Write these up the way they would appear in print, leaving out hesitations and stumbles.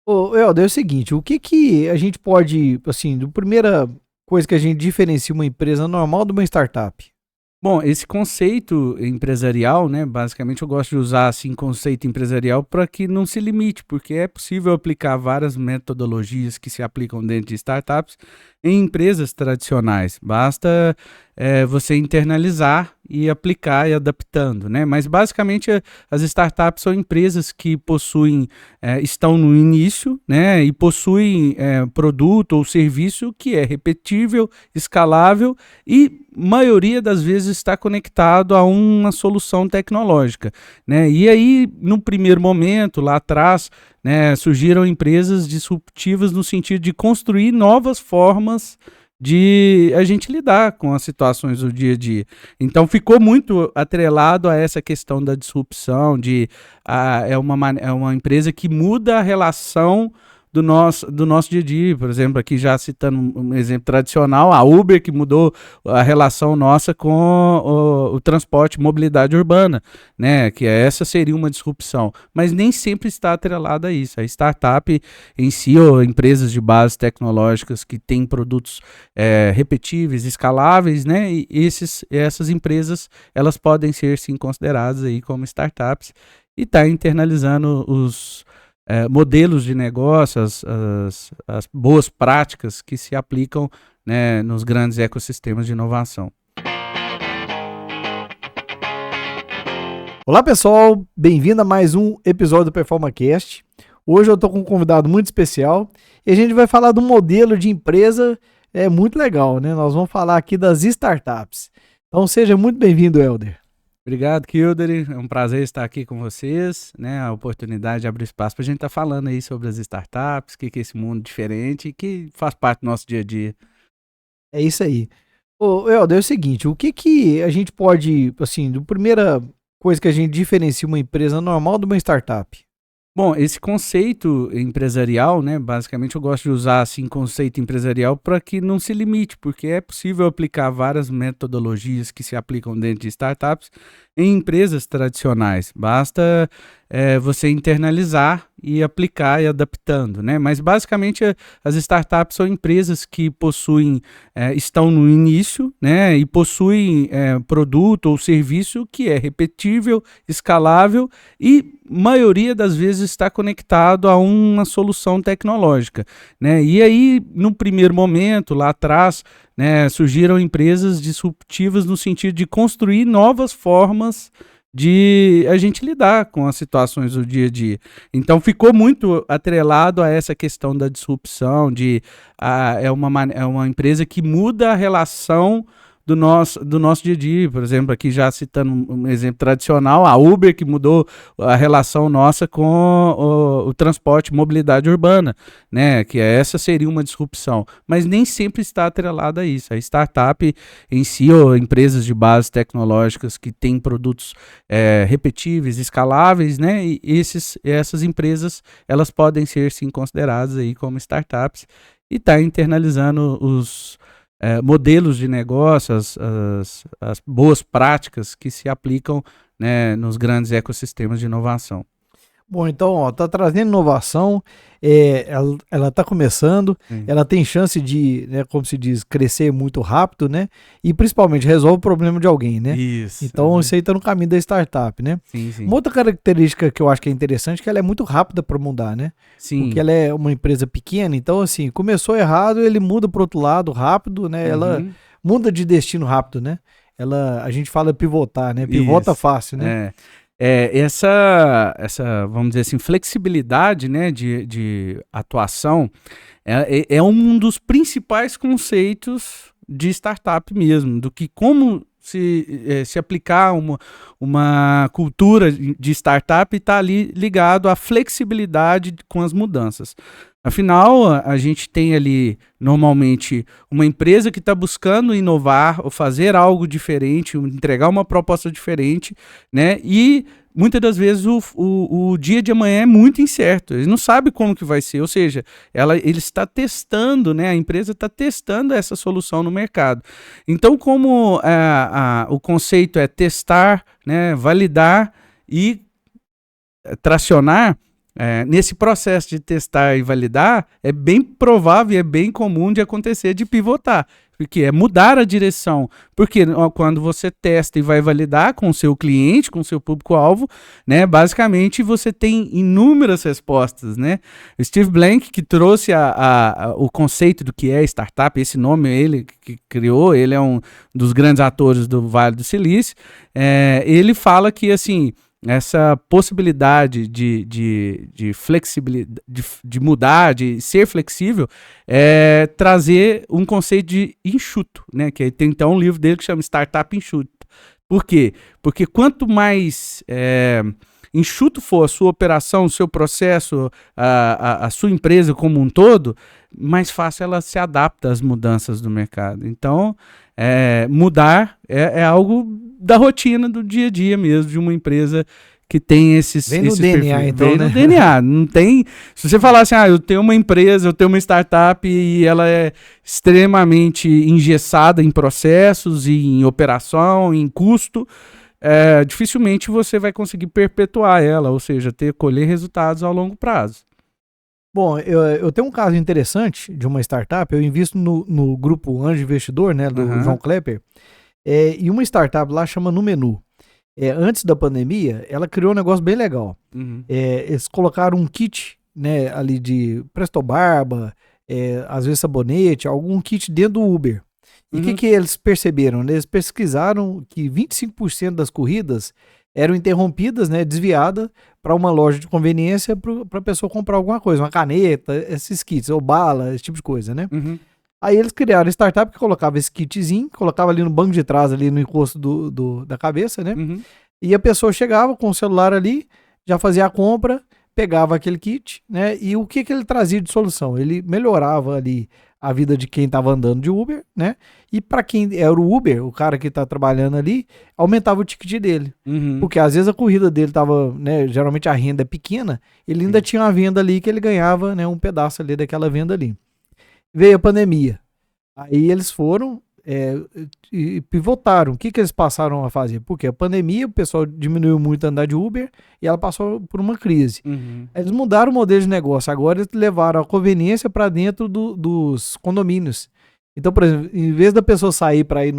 Ô, Helder, é o seguinte, o que que a gente pode, assim, a primeira coisa que a gente diferencia uma empresa normal de uma startup? Bom, esse conceito empresarial, né, basicamente eu gosto de usar assim conceito empresarial para que não se limite, porque é possível aplicar várias metodologias que se aplicam dentro de startups em empresas tradicionais. Basta você internalizar e aplicar e adaptando, né? Mas basicamente as startups são empresas que possuem, estão no início, né, e possuem produto ou serviço que é repetível, escalável e maioria das vezes está conectado a uma solução tecnológica, né? E aí, no primeiro momento, lá atrás, né, surgiram empresas disruptivas no sentido de construir novas formas de a gente lidar com as situações do dia a dia. Então ficou muito atrelado a essa questão da disrupção, é uma empresa que muda a relação do nosso dia a dia. Por exemplo, aqui já citando um exemplo tradicional, a Uber que mudou a relação nossa com o transporte, mobilidade urbana, né? Que essa seria uma disrupção, mas nem sempre está atrelada a isso. A startup em si, ou empresas de bases tecnológicas que têm produtos repetíveis, escaláveis, né? E essas empresas, elas podem ser sim consideradas aí como startups e está internalizando os modelos de negócio, as boas práticas que se aplicam, né, nos grandes ecossistemas de inovação. Olá, pessoal, bem-vindo a mais um episódio do PerformaCast. Hoje eu estou com um convidado muito especial e a gente vai falar de um modelo de empresa muito legal, né? Nós vamos falar aqui das startups. Então seja muito bem-vindo, Helder. Obrigado, Kildare. É um prazer estar aqui com vocês, né? A oportunidade de abrir espaço para a gente estar falando aí sobre as startups, o que é esse mundo diferente que faz parte do nosso dia a dia. É isso aí. Ô, Helder, é o seguinte, o que que a gente pode, assim, a primeira coisa que a gente diferencia uma empresa normal de uma startup? Bom, esse conceito empresarial, né, basicamente eu gosto de usar assim conceito empresarial para que não se limite, porque é possível aplicar várias metodologias que se aplicam dentro de startups em empresas tradicionais. Basta você internalizar e aplicar e adaptando, né? Mas basicamente as startups são empresas que possuem, estão no início, né, e possuem produto ou serviço que é repetível, escalável e maioria das vezes está conectado a uma solução tecnológica, né? E aí, no primeiro momento, lá atrás, né, surgiram empresas disruptivas no sentido de construir novas formas de a gente lidar com as situações do dia a dia. Então ficou muito atrelado a essa questão da disrupção, é uma empresa que muda a relação do nosso dia a dia. Por exemplo, aqui já citando um exemplo tradicional, a Uber que mudou a relação nossa com o transporte, mobilidade urbana, né? Que essa seria uma disrupção, mas nem sempre está atrelada a isso. A startup em si, ou empresas de bases tecnológicas que têm produtos repetíveis, escaláveis, né? E essas empresas, elas podem ser sim consideradas aí como startups e está internalizando os modelos de negócio, as boas práticas que se aplicam, né, nos grandes ecossistemas de inovação. Bom, então, ó, tá trazendo inovação, ela tá começando, Sim. ela tem chance de, né, como se diz, crescer muito rápido, né? E principalmente resolve o problema de alguém, né? Isso. Então, isso aí tá no caminho da startup, né? Sim, sim. Uma outra característica que eu acho que é interessante é que ela é muito rápida para mudar, né? Porque Sim. ela é uma empresa pequena, então, assim, começou errado, ele muda para outro lado rápido, né? Ela Uhum. muda de destino rápido, né? A gente fala pivotar, né? Pivota Isso. fácil, né? Vamos dizer assim, flexibilidade, né, de atuação é um dos principais conceitos de startup mesmo, do que como se aplicar uma cultura de startup está ali ligado à flexibilidade com as mudanças. Afinal, a gente tem ali normalmente uma empresa que está buscando inovar ou fazer algo diferente, entregar uma proposta diferente, né? E muitas das vezes o dia de amanhã é muito incerto, ele não sabe como que vai ser, ou seja, ele está testando, né? A empresa está testando essa solução no mercado. Então, como o conceito é testar, né, validar e tracionar, nesse processo de testar e validar, é bem provável e é bem comum de acontecer de pivotar, porque é mudar a direção. Porque quando você testa e vai validar com o seu cliente, com o seu público-alvo, né, basicamente você tem inúmeras respostas, né? O Steve Blank, que trouxe o conceito do que é startup, esse nome ele que criou, ele é um dos grandes atores do Vale do Silício, ele fala que, assim, essa possibilidade de flexibilidade, de mudar, de ser flexível, é trazer um conceito de enxuto, né? Que tem então um livro dele que chama Startup Enxuto. Por quê? Porque quanto mais enxuto for a sua operação, o seu processo, a sua empresa como um todo, mais fácil ela se adapta às mudanças do mercado. Então, mudar é algo da rotina, do dia a dia mesmo, de uma empresa que tem esses Vem no DNA, perfis. então, Vem né? no DNA. Não tem... Se você falar assim, eu tenho uma empresa, eu tenho uma startup e ela é extremamente engessada em processos, em operação, em custo, dificilmente você vai conseguir perpetuar ela, ou seja, colher resultados ao longo prazo. Bom, eu tenho um caso interessante de uma startup. Eu invisto no grupo Anjo Investidor, né, do João Klepper, e uma startup lá chama Numenu. Antes da pandemia, ela criou um negócio bem legal. Eles colocaram um kit, né, ali de Presto Barba, às vezes sabonete, algum kit dentro do Uber. E o que eles perceberam? Eles pesquisaram que 25% das corridas eram interrompidas, né, desviadas para uma loja de conveniência para a pessoa comprar alguma coisa, uma caneta, esses kits, ou bala, esse tipo de coisa, né? Aí eles criaram a startup que colocava esse kitzinho, colocava ali no banco de trás, ali no encosto da cabeça, né? E a pessoa chegava com o celular ali, já fazia a compra, pegava aquele kit, né? E o que ele trazia de solução? Ele melhorava ali a vida de quem estava andando de Uber, né? E para quem era o Uber, o cara que está trabalhando ali, aumentava o ticket dele. Porque às vezes a corrida dele estava, né? Geralmente a renda é pequena, ele ainda tinha uma venda ali que ele ganhava, né? Um pedaço ali daquela venda ali. Veio a pandemia. Aí eles foram e pivotaram. O que eles passaram a fazer? Porque a pandemia, o pessoal diminuiu muito a andar de Uber e ela passou por uma crise. Eles mudaram o modelo de negócio. Agora eles levaram a conveniência para dentro dos condomínios. Então, por exemplo, em vez da pessoa sair para ir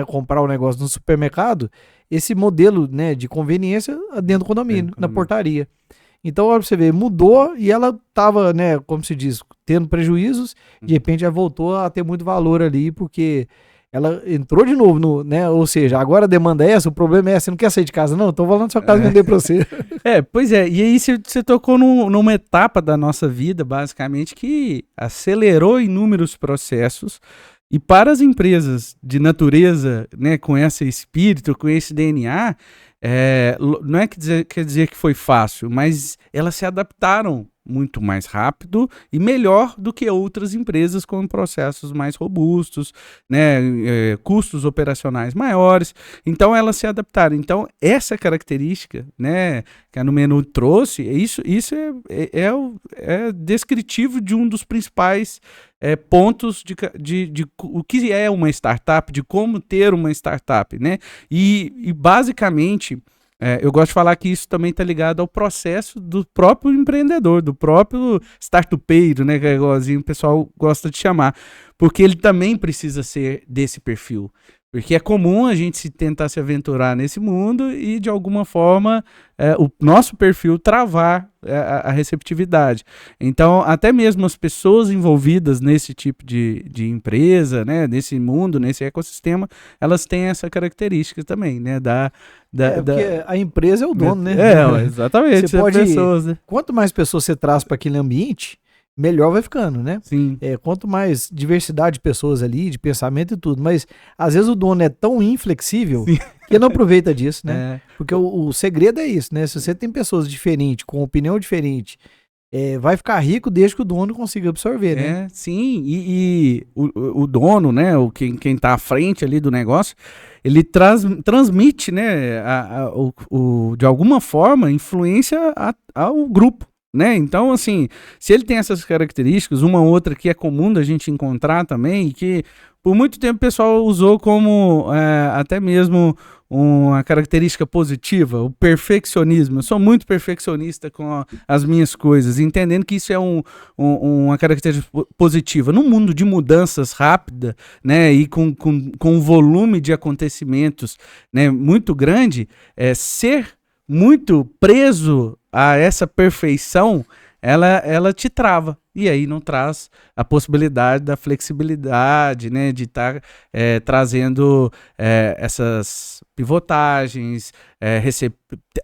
comprar o negócio no supermercado, esse modelo, né, de conveniência dentro do condomínio, na portaria. Então, olha pra você ver, mudou e ela estava, né, como se diz, tendo prejuízos, de repente ela voltou a ter muito valor ali, porque ela entrou de novo, né, ou seja, agora a demanda é essa, o problema é essa, você não quer sair de casa, não, então vou lá na sua casa vender para você. Pois é, e aí você tocou numa etapa da nossa vida, basicamente, que acelerou inúmeros processos, e para as empresas de natureza, né, com esse espírito, com esse DNA, não é quer dizer que foi fácil, mas elas se adaptaram muito mais rápido e melhor do que outras empresas com processos mais robustos, né, custos operacionais maiores. Então elas se adaptaram. Então essa característica, né, que a Numenu trouxe, isso é descritivo de um dos principais pontos de o que é uma startup, de como ter uma startup, né? E basicamente eu gosto de falar que isso também está ligado ao processo do próprio empreendedor, do próprio startupeiro, né, que é igualzinho o pessoal gosta de chamar, porque ele também precisa ser desse perfil. Porque é comum a gente tentar se aventurar nesse mundo e, de alguma forma, o nosso perfil travar a receptividade. Então, até mesmo as pessoas envolvidas nesse tipo de empresa, né, nesse mundo, nesse ecossistema, elas têm essa característica também, né? Porque a empresa é o dono, né? Exatamente. Você pode, pessoas, né? quanto mais pessoas você traz para aquele ambiente, melhor vai ficando, né? Sim. Quanto mais diversidade de pessoas ali, de pensamento e tudo, mas às vezes o dono é tão inflexível que não aproveita disso, né? Porque o segredo é isso, né? Se você tem pessoas diferentes, com opinião diferente, vai ficar rico desde que o dono consiga absorver, né? Sim, e o dono, né, quem tá à frente ali do negócio, ele transmite, né, de alguma forma, influência ao grupo. Né? Então, assim, se ele tem essas características, uma outra que é comum da gente encontrar também, que por muito tempo o pessoal usou como até mesmo uma característica positiva, o perfeccionismo. Eu sou muito perfeccionista com as minhas coisas, entendendo que isso é uma característica positiva. Num mundo de mudanças rápidas, né, e com um volume de acontecimentos, né, muito grande, ser muito preso a essa perfeição, ela te trava. E aí não traz a possibilidade da flexibilidade, né, de estar trazendo essas pivotagens,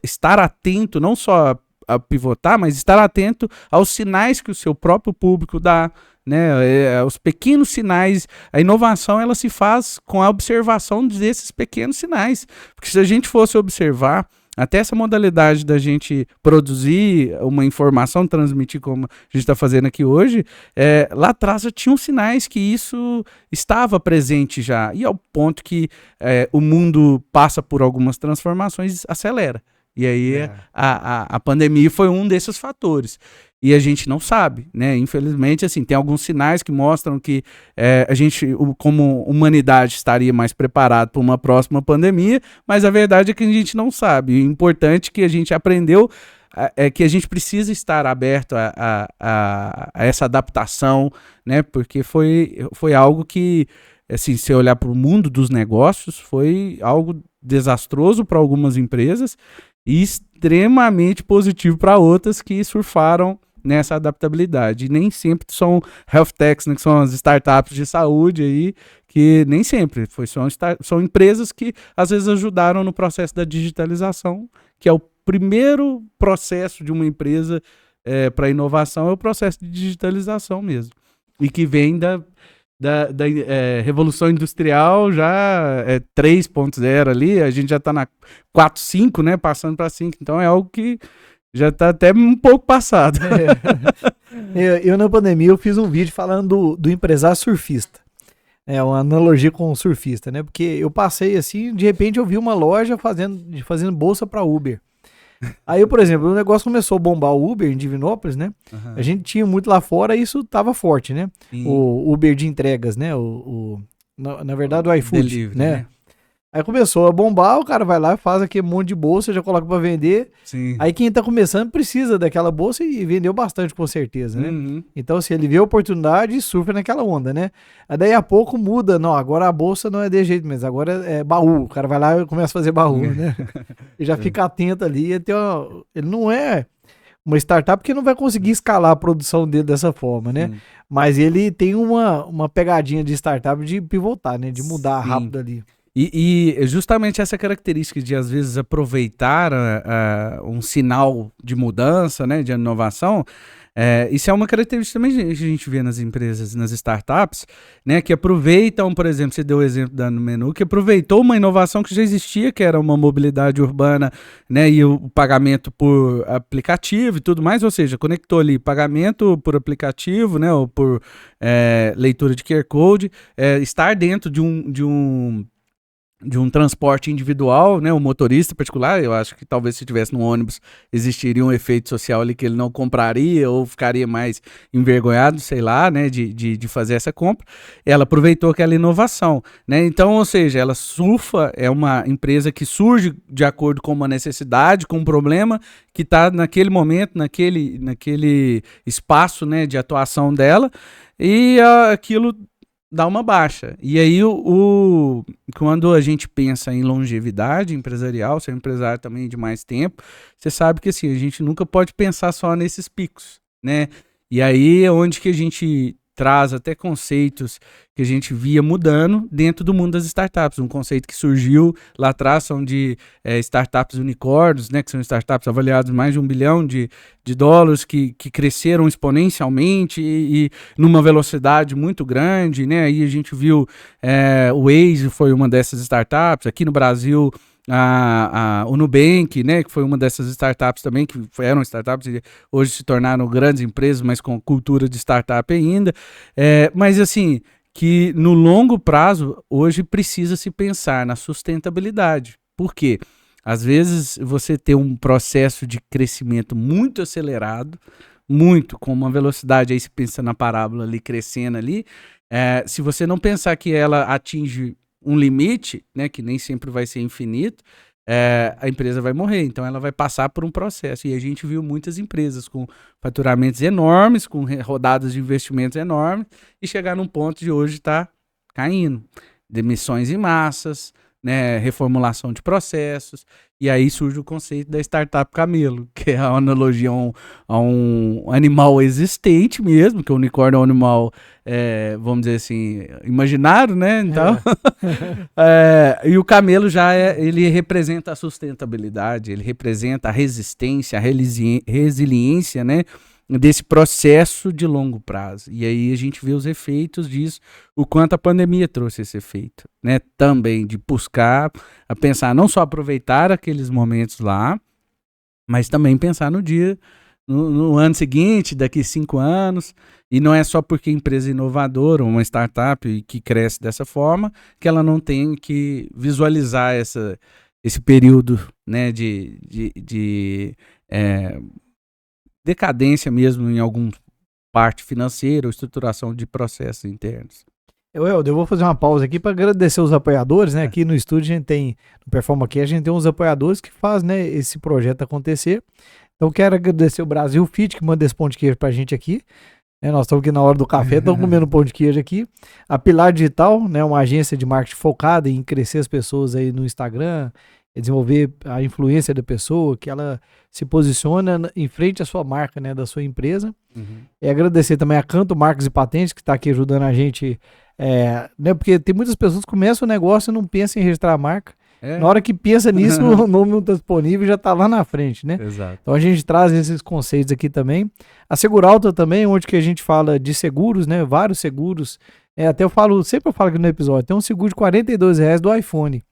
estar atento não só a pivotar, mas estar atento aos sinais que o seu próprio público dá, né, os pequenos sinais. A inovação ela se faz com a observação desses pequenos sinais, porque se a gente fosse observar até essa modalidade da gente produzir uma informação, transmitir como a gente está fazendo aqui hoje, lá atrás já tinham sinais que isso estava presente já, e ao ponto que o mundo passa por algumas transformações, acelera. E aí a pandemia foi um desses fatores. E a gente não sabe, né? Infelizmente, assim, tem alguns sinais que mostram que a gente, como humanidade, estaria mais preparado para uma próxima pandemia, mas a verdade é que a gente não sabe. O importante que a gente aprendeu é que a gente precisa estar aberto a essa adaptação, né? Porque foi algo que, assim, se olhar para o mundo dos negócios, foi algo desastroso para algumas empresas e extremamente positivo para outras que surfaram nessa adaptabilidade. E nem sempre são health techs, né, que são as startups de saúde aí, que nem sempre são empresas que às vezes ajudaram no processo da digitalização, que é o primeiro processo de uma empresa para inovação, é o processo de digitalização mesmo. E que vem da Revolução Industrial, já 3.0 ali, a gente já está na 4.5, né, passando para 5, então é algo que já está até um pouco passado. Eu na pandemia eu fiz um vídeo falando do empresário surfista, uma analogia com o surfista, né, porque eu passei assim, de repente eu vi uma loja fazendo bolsa para Uber. Aí, por exemplo, o negócio começou a bombar o Uber em Divinópolis, né? Uhum. A gente tinha muito lá fora e isso tava forte, né? Sim. O Uber de entregas, né? Na verdade, o iFood, delivery, né? Aí começou a bombar, o cara vai lá, faz aquele monte de bolsa, já coloca pra vender. Sim. Aí quem tá começando precisa daquela bolsa e vendeu bastante, com certeza, né? Uhum. Então, assim, ele vê a oportunidade e surfa naquela onda, né? Aí daí a pouco muda, não, agora a bolsa não é de jeito mesmo, agora é baú. O cara vai lá e começa a fazer baú, né? E já fica atento ali. Ele não é uma startup porque não vai conseguir escalar a produção dele dessa forma, né? Sim. Mas ele tem uma pegadinha de startup de pivotar, né? De mudar rápido ali. E justamente essa característica de, às vezes, aproveitar um sinal de mudança, né, de inovação, isso é uma característica também que a gente vê nas empresas, nas startups, né, que aproveitam, por exemplo, você deu o exemplo da Menu, que aproveitou uma inovação que já existia, que era uma mobilidade urbana, né, e o pagamento por aplicativo e tudo mais, ou seja, conectou ali pagamento por aplicativo, né, ou por leitura de QR Code, estar dentro de um transporte individual, né, um motorista particular. Eu acho que talvez se tivesse no ônibus existiria um efeito social ali que ele não compraria ou ficaria mais envergonhado, sei lá, né, de fazer essa compra. Ela aproveitou aquela inovação, né, então, ou seja, ela surfa, é uma empresa que surge de acordo com uma necessidade, com um problema que está naquele momento, naquele espaço, né, de atuação dela, e aquilo dá uma baixa. E aí, quando a gente pensa em longevidade empresarial, ser empresário também de mais tempo, você sabe que assim, a gente nunca pode pensar só nesses picos, né? E aí é onde que a gente traz até conceitos que a gente via mudando dentro do mundo das startups. Um conceito que surgiu lá atrás são de startups unicórnios, né, que são startups avaliadas em mais de $1 bilhão de dólares, que cresceram exponencialmente e numa velocidade muito grande, né? Aí a gente viu o Waze foi uma dessas startups. Aqui no Brasil, o Nubank, né, que foi uma dessas startups também, que eram startups e hoje se tornaram grandes empresas, mas com cultura de startup ainda. Mas assim, que no longo prazo, hoje precisa se pensar na sustentabilidade. Por quê? Às vezes você tem um processo de crescimento muito acelerado, muito, com uma velocidade, aí se pensa na parábola ali, crescendo ali, se você não pensar que ela atinge um limite, né, que nem sempre vai ser infinito, a empresa vai morrer. Então ela vai passar por um processo. E a gente viu muitas empresas com faturamentos enormes, com rodadas de investimentos enormes, e chegar num ponto de hoje estar caindo. Demissões em massas, né, reformulação de processos, e aí surge o conceito da startup camelo, que é a analogia a um animal existente mesmo, que o unicórnio é um animal, vamos dizer assim, imaginário, né? Então, e o camelo ele representa a sustentabilidade, ele representa a resistência, a resiliência, né? Desse processo de longo prazo. E aí a gente vê os efeitos disso, o quanto a pandemia trouxe esse efeito, né? Também de buscar, a pensar, não só aproveitar aqueles momentos lá, mas também pensar no dia, no ano seguinte, daqui 5 anos, e não é só porque a empresa inovadora, uma startup que cresce dessa forma, que ela não tem que visualizar esse período, né, de decadência mesmo em alguma parte financeira ou estruturação de processos internos. Eu vou fazer uma pausa aqui para agradecer os apoiadores, né? Aqui no estúdio a gente tem, no Performacast, a gente tem uns apoiadores que fazem, né, esse projeto acontecer. Então quero agradecer o Brasil Fit, que manda esse pão de queijo pra gente aqui. Nós estamos aqui na hora do café, estamos comendo pão de queijo aqui. A Pilar Digital, né, uma agência de marketing focada em crescer as pessoas aí no Instagram, desenvolver a influência da pessoa, que ela se posiciona em frente à sua marca, né, da sua empresa. Agradecer também a Canto Marcas e Patentes, que está aqui ajudando a gente, né, porque tem muitas pessoas que começam o negócio e não pensam em registrar a marca. Na hora que pensa nisso, o nome não está disponível e já está lá na frente, né? Exato. Então a gente traz esses conceitos aqui também. A Seguralta também, onde que a gente fala de seguros, né? Vários seguros. Até sempre eu falo aqui no episódio, tem um seguro de R$42 do iPhone.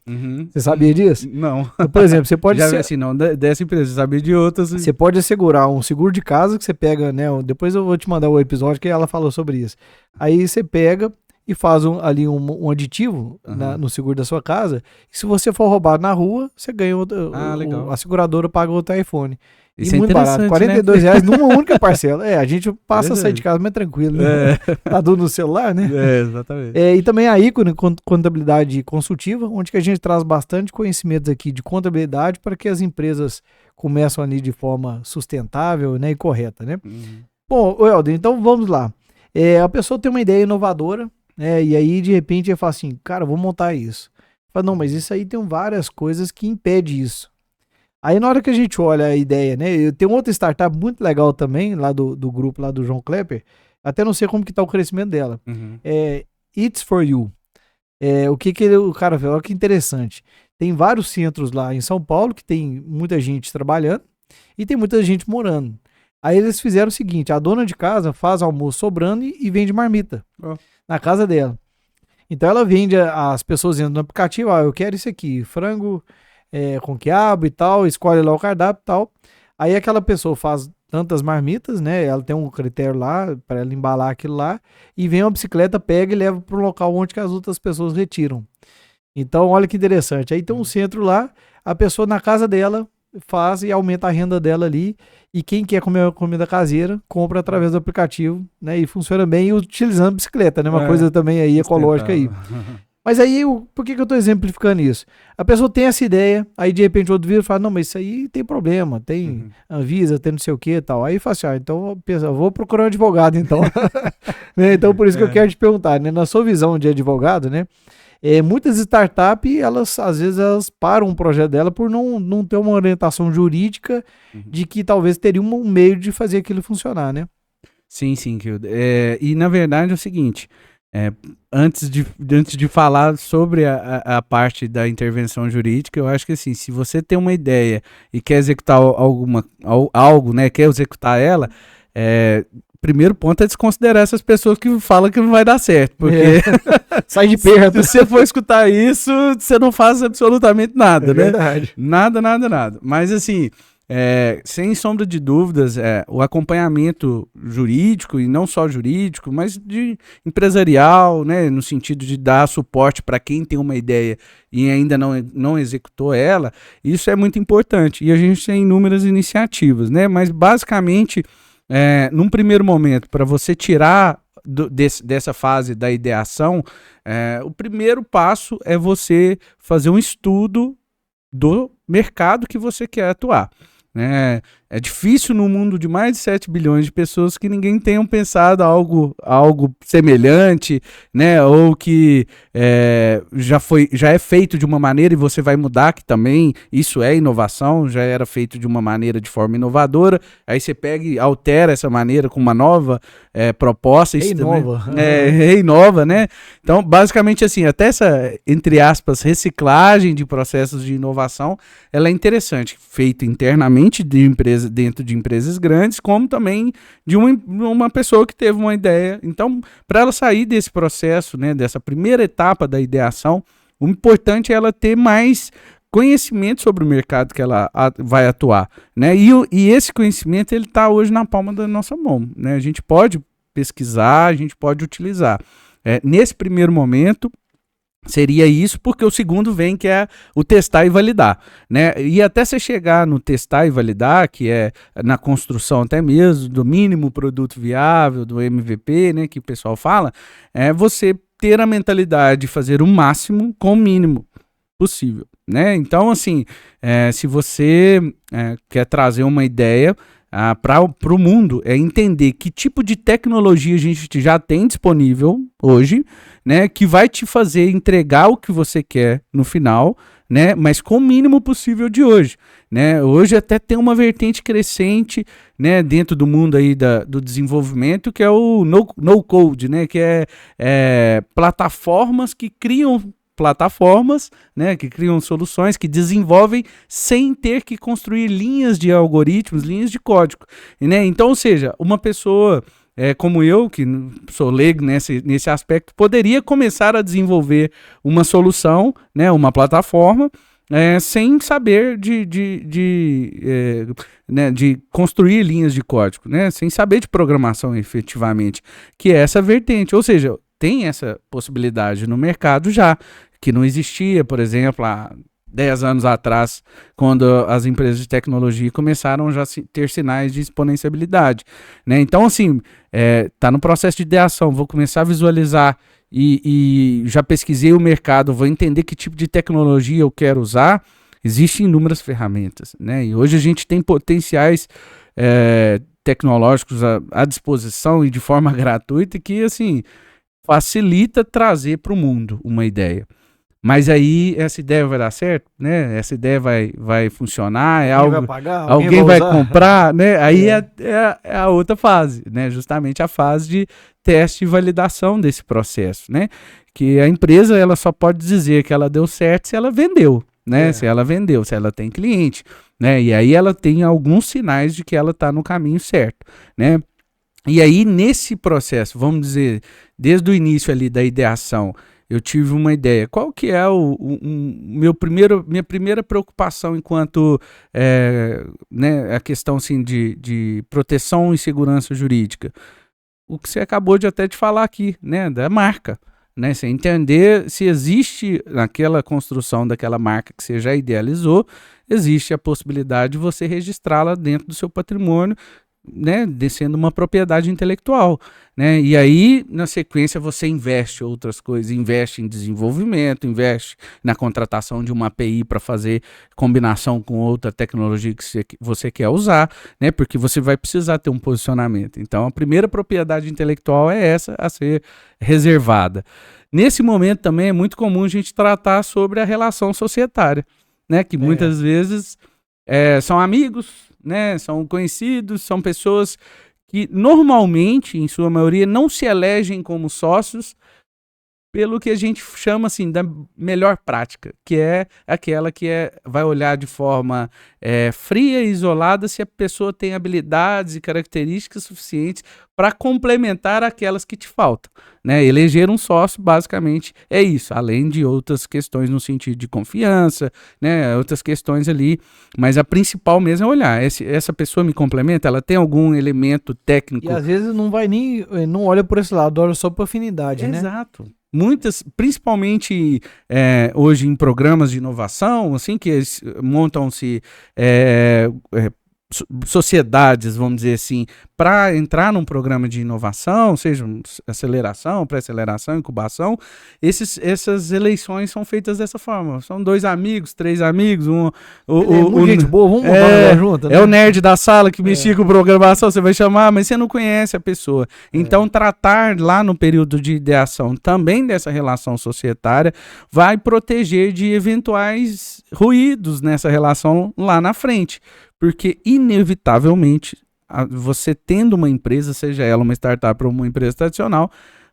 Você sabia disso? Não. Então, por exemplo, você pode... assim, não dessa empresa, você sabia de outras. Você pode assegurar um seguro de casa que você pega, né? Depois eu vou te mandar o episódio que ela falou sobre isso. Aí você pega e faz ali um aditivo no seguro da sua casa. E se você for roubado na rua, você ganha a seguradora paga outro iPhone. Isso e muito barato, R$42 numa única parcela. A gente passa a sair de casa mais tranquilo, né? Tá tudo no celular, né? Exatamente. E também a Ícone Contabilidade Consultiva, onde que a gente traz bastante conhecimentos aqui de contabilidade para que as empresas começam ali de forma sustentável, né, e correta, né? Bom, Helder, então vamos lá. A pessoa tem uma ideia inovadora, e aí de repente ele fala assim, cara, vou montar isso. Fala, não, mas isso aí tem várias coisas que impedem isso. Aí na hora que a gente olha a ideia, né, eu tenho outra startup muito legal também, lá do grupo lá do João Klepper, até não sei como que tá o crescimento dela, It's For You. O cara fez, olha que interessante, tem vários centros lá em São Paulo que tem muita gente trabalhando e tem muita gente morando. Aí eles fizeram o seguinte, a dona de casa faz almoço sobrando e vende marmita na casa dela. Então ela vende, as pessoas entram no aplicativo, eu quero isso aqui, frango com quiabo e tal, escolhe lá o cardápio e tal. Aí aquela pessoa faz tantas marmitas, né? Ela tem um critério lá para ela embalar aquilo lá e vem uma bicicleta, pega e leva para o local onde que as outras pessoas retiram. Então, olha que interessante. Aí tem um centro lá, a pessoa na casa dela faz e aumenta a renda dela ali. E quem quer comer comida caseira, compra através do aplicativo, né? E funciona bem e utilizando bicicleta, né? Uma coisa também aí ecológica aí. Mas aí, por que eu estou exemplificando isso? A pessoa tem essa ideia, aí de repente o outro vira e fala, não, mas isso aí tem problema, tem Anvisa, tem não sei o que e tal. Aí fala assim, então eu vou procurar um advogado então. Né? Então por isso que eu quero te perguntar, né? Na sua visão de advogado, né? Muitas startups, elas às vezes elas param um projeto dela por não ter uma orientação jurídica de que talvez teria um meio de fazer aquilo funcionar, né? Sim, Kildo. E na verdade é o seguinte, antes de falar sobre a parte da intervenção jurídica, eu acho que assim, se você tem uma ideia e quer executar algo, né, quer executar ela, primeiro ponto é desconsiderar essas pessoas que falam que não vai dar certo, porque sai de perto. Se você for escutar isso, você não faz absolutamente nada, né? Verdade. Nada. Mas assim, sem sombra de dúvidas, o acompanhamento jurídico, e não só jurídico, mas de empresarial, né, no sentido de dar suporte para quem tem uma ideia e ainda não executou ela, isso é muito importante. E a gente tem inúmeras iniciativas, né? Mas basicamente, num primeiro momento, para você tirar dessa fase da ideação, o primeiro passo é você fazer um estudo do mercado que você quer atuar. É difícil no mundo de mais de 7 bilhões de pessoas que ninguém tenha pensado algo semelhante, né? Ou que já é feito de uma maneira e você vai mudar, que também isso é inovação, já era feito de uma maneira de forma inovadora, aí você pega e altera essa maneira com uma nova proposta. Reinova, né? Então, basicamente assim, até essa, entre aspas, reciclagem de processos de inovação, ela é interessante, feita internamente dentro de empresas grandes, como também de uma pessoa que teve uma ideia. Então, para ela sair desse processo, né, dessa primeira etapa da ideação, o importante é ela ter mais conhecimento sobre o mercado que ela vai atuar, né? E esse conhecimento ele está hoje na palma da nossa mão, né? A gente pode pesquisar, a gente pode utilizar. Nesse primeiro momento, seria isso, porque o segundo vem, que é o testar e validar, né? E até você chegar no testar e validar, que é na construção até mesmo do mínimo produto viável, do MVP, né, que o pessoal fala, é você ter a mentalidade de fazer o máximo com o mínimo possível, né? Então, assim, se você quer trazer uma ideia para o mundo, é entender que tipo de tecnologia a gente já tem disponível hoje, né, que vai te fazer entregar o que você quer no final, né, mas com o mínimo possível de hoje, né? Hoje até tem uma vertente crescente, né, dentro do mundo aí do desenvolvimento, que é o no code, né, que é plataformas que criam plataformas, né, que criam soluções, que desenvolvem sem ter que construir linhas de algoritmos, linhas de código, né? Então, ou seja, uma pessoa como eu, que sou leigo nesse aspecto, poderia começar a desenvolver uma solução, né, uma plataforma, sem saber de construir linhas de código, né, sem saber de programação efetivamente, que é essa vertente. Ou seja, tem essa possibilidade no mercado já, que não existia, por exemplo, há 10 anos atrás, quando as empresas de tecnologia começaram já a ter sinais de exponenciabilidade, né? Então, assim, tá no processo de ideação, vou começar a visualizar e já pesquisei o mercado, vou entender que tipo de tecnologia eu quero usar. Existem inúmeras ferramentas, né? E hoje a gente tem potenciais tecnológicos à disposição e de forma gratuita que, assim, facilita trazer para o mundo uma ideia. Mas aí essa ideia vai dar certo, né? Essa ideia vai funcionar, vai pagar, alguém vai comprar, né? Aí é a outra fase, né? Justamente a fase de teste e validação desse processo, né? Que a empresa ela só pode dizer que ela deu certo se ela vendeu, né? Se ela vendeu, se ela tem cliente, né? E aí ela tem alguns sinais de que ela está no caminho certo, né? E aí nesse processo, vamos dizer, desde o início ali da ideação, eu tive uma ideia. Qual que é minha primeira preocupação enquanto né, a questão assim, de proteção e segurança jurídica? O que você acabou de até de falar aqui, né, da marca. Né, você entender se existe naquela construção daquela marca que você já idealizou, existe a possibilidade de você registrá-la dentro do seu patrimônio, né, sendo uma propriedade intelectual, né? E aí na sequência você investe outras coisas, investe em desenvolvimento, investe na contratação de uma API para fazer combinação com outra tecnologia que você quer usar, né? Porque você vai precisar ter um posicionamento. Então a primeira propriedade intelectual é essa a ser reservada. Nesse momento também é muito comum a gente tratar sobre a relação societária, né? Que muitas vezes são amigos, né, são conhecidos, são pessoas que normalmente, em sua maioria, não se elegem como sócios pelo que a gente chama assim da melhor prática, que é aquela que vai olhar de forma fria e isolada se a pessoa tem habilidades e características suficientes para complementar aquelas que te faltam, né? Eleger um sócio basicamente é isso, além de outras questões no sentido de confiança, né? Outras questões ali, mas a principal mesmo é olhar, essa pessoa me complementa, ela tem algum elemento técnico. E às vezes não olha por esse lado, olha só por afinidade, né? Exato. Muitas, principalmente hoje em programas de inovação, assim, que montam-se sociedades, vamos dizer assim, para entrar num programa de inovação, seja aceleração, pré-aceleração, incubação, essas eleições são feitas dessa forma. São 2 amigos, 3 amigos, gente boa, vamos montar junto, né? É o nerd da sala que mexia com programação, você vai chamar, mas você não conhece a pessoa. Então, tratar lá no período de ideação também dessa relação societária vai proteger de eventuais ruídos nessa relação lá na frente. Porque, inevitavelmente, você tendo uma empresa, seja ela uma startup ou uma empresa tradicional,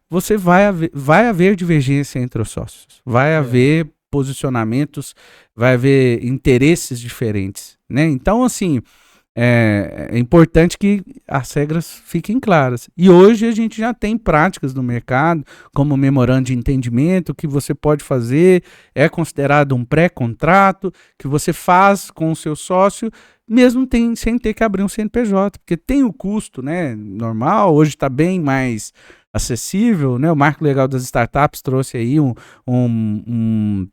você vai haver divergência entre os sócios. Vai haver posicionamentos, vai haver interesses diferentes, né? Então, assim, é importante que as regras fiquem claras. E hoje a gente já tem práticas no mercado, como o memorando de entendimento, que você pode fazer, é considerado um pré-contrato, que você faz com o seu sócio, mesmo sem ter que abrir um CNPJ, porque tem o custo, né, normal, hoje está bem mais acessível, né? O Marco Legal das Startups trouxe aí uma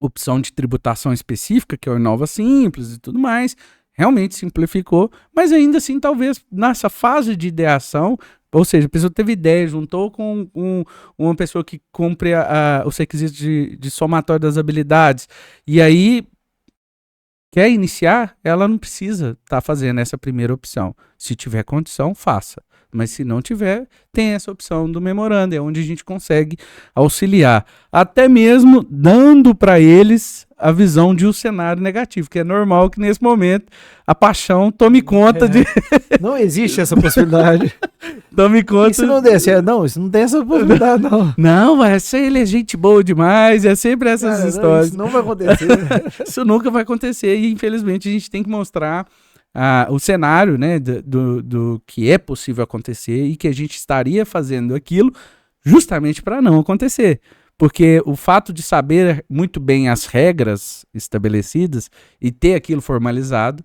opção de tributação específica, que é o Inova Simples e tudo mais, realmente simplificou, mas ainda assim, talvez nessa fase de ideação, ou seja, a pessoa teve ideia, juntou com uma pessoa que cumpre os requisitos de somatório das habilidades, e aí quer iniciar, ela não precisa estar fazendo essa primeira opção. Se tiver condição, faça. Mas se não tiver, tem essa opção do memorando, é onde a gente consegue auxiliar. Até mesmo dando para eles a visão de um cenário negativo, que é normal que nesse momento a paixão tome conta de... Não existe essa possibilidade. Tome conta... E se não der certo? Não, isso não tem essa possibilidade, não. Não, ele é gente boa demais, é sempre essas histórias. Isso não vai acontecer. Isso nunca vai acontecer e infelizmente a gente tem que mostrar o cenário, né, do que é possível acontecer e que a gente estaria fazendo aquilo justamente para não acontecer. Porque o fato de saber muito bem as regras estabelecidas e ter aquilo formalizado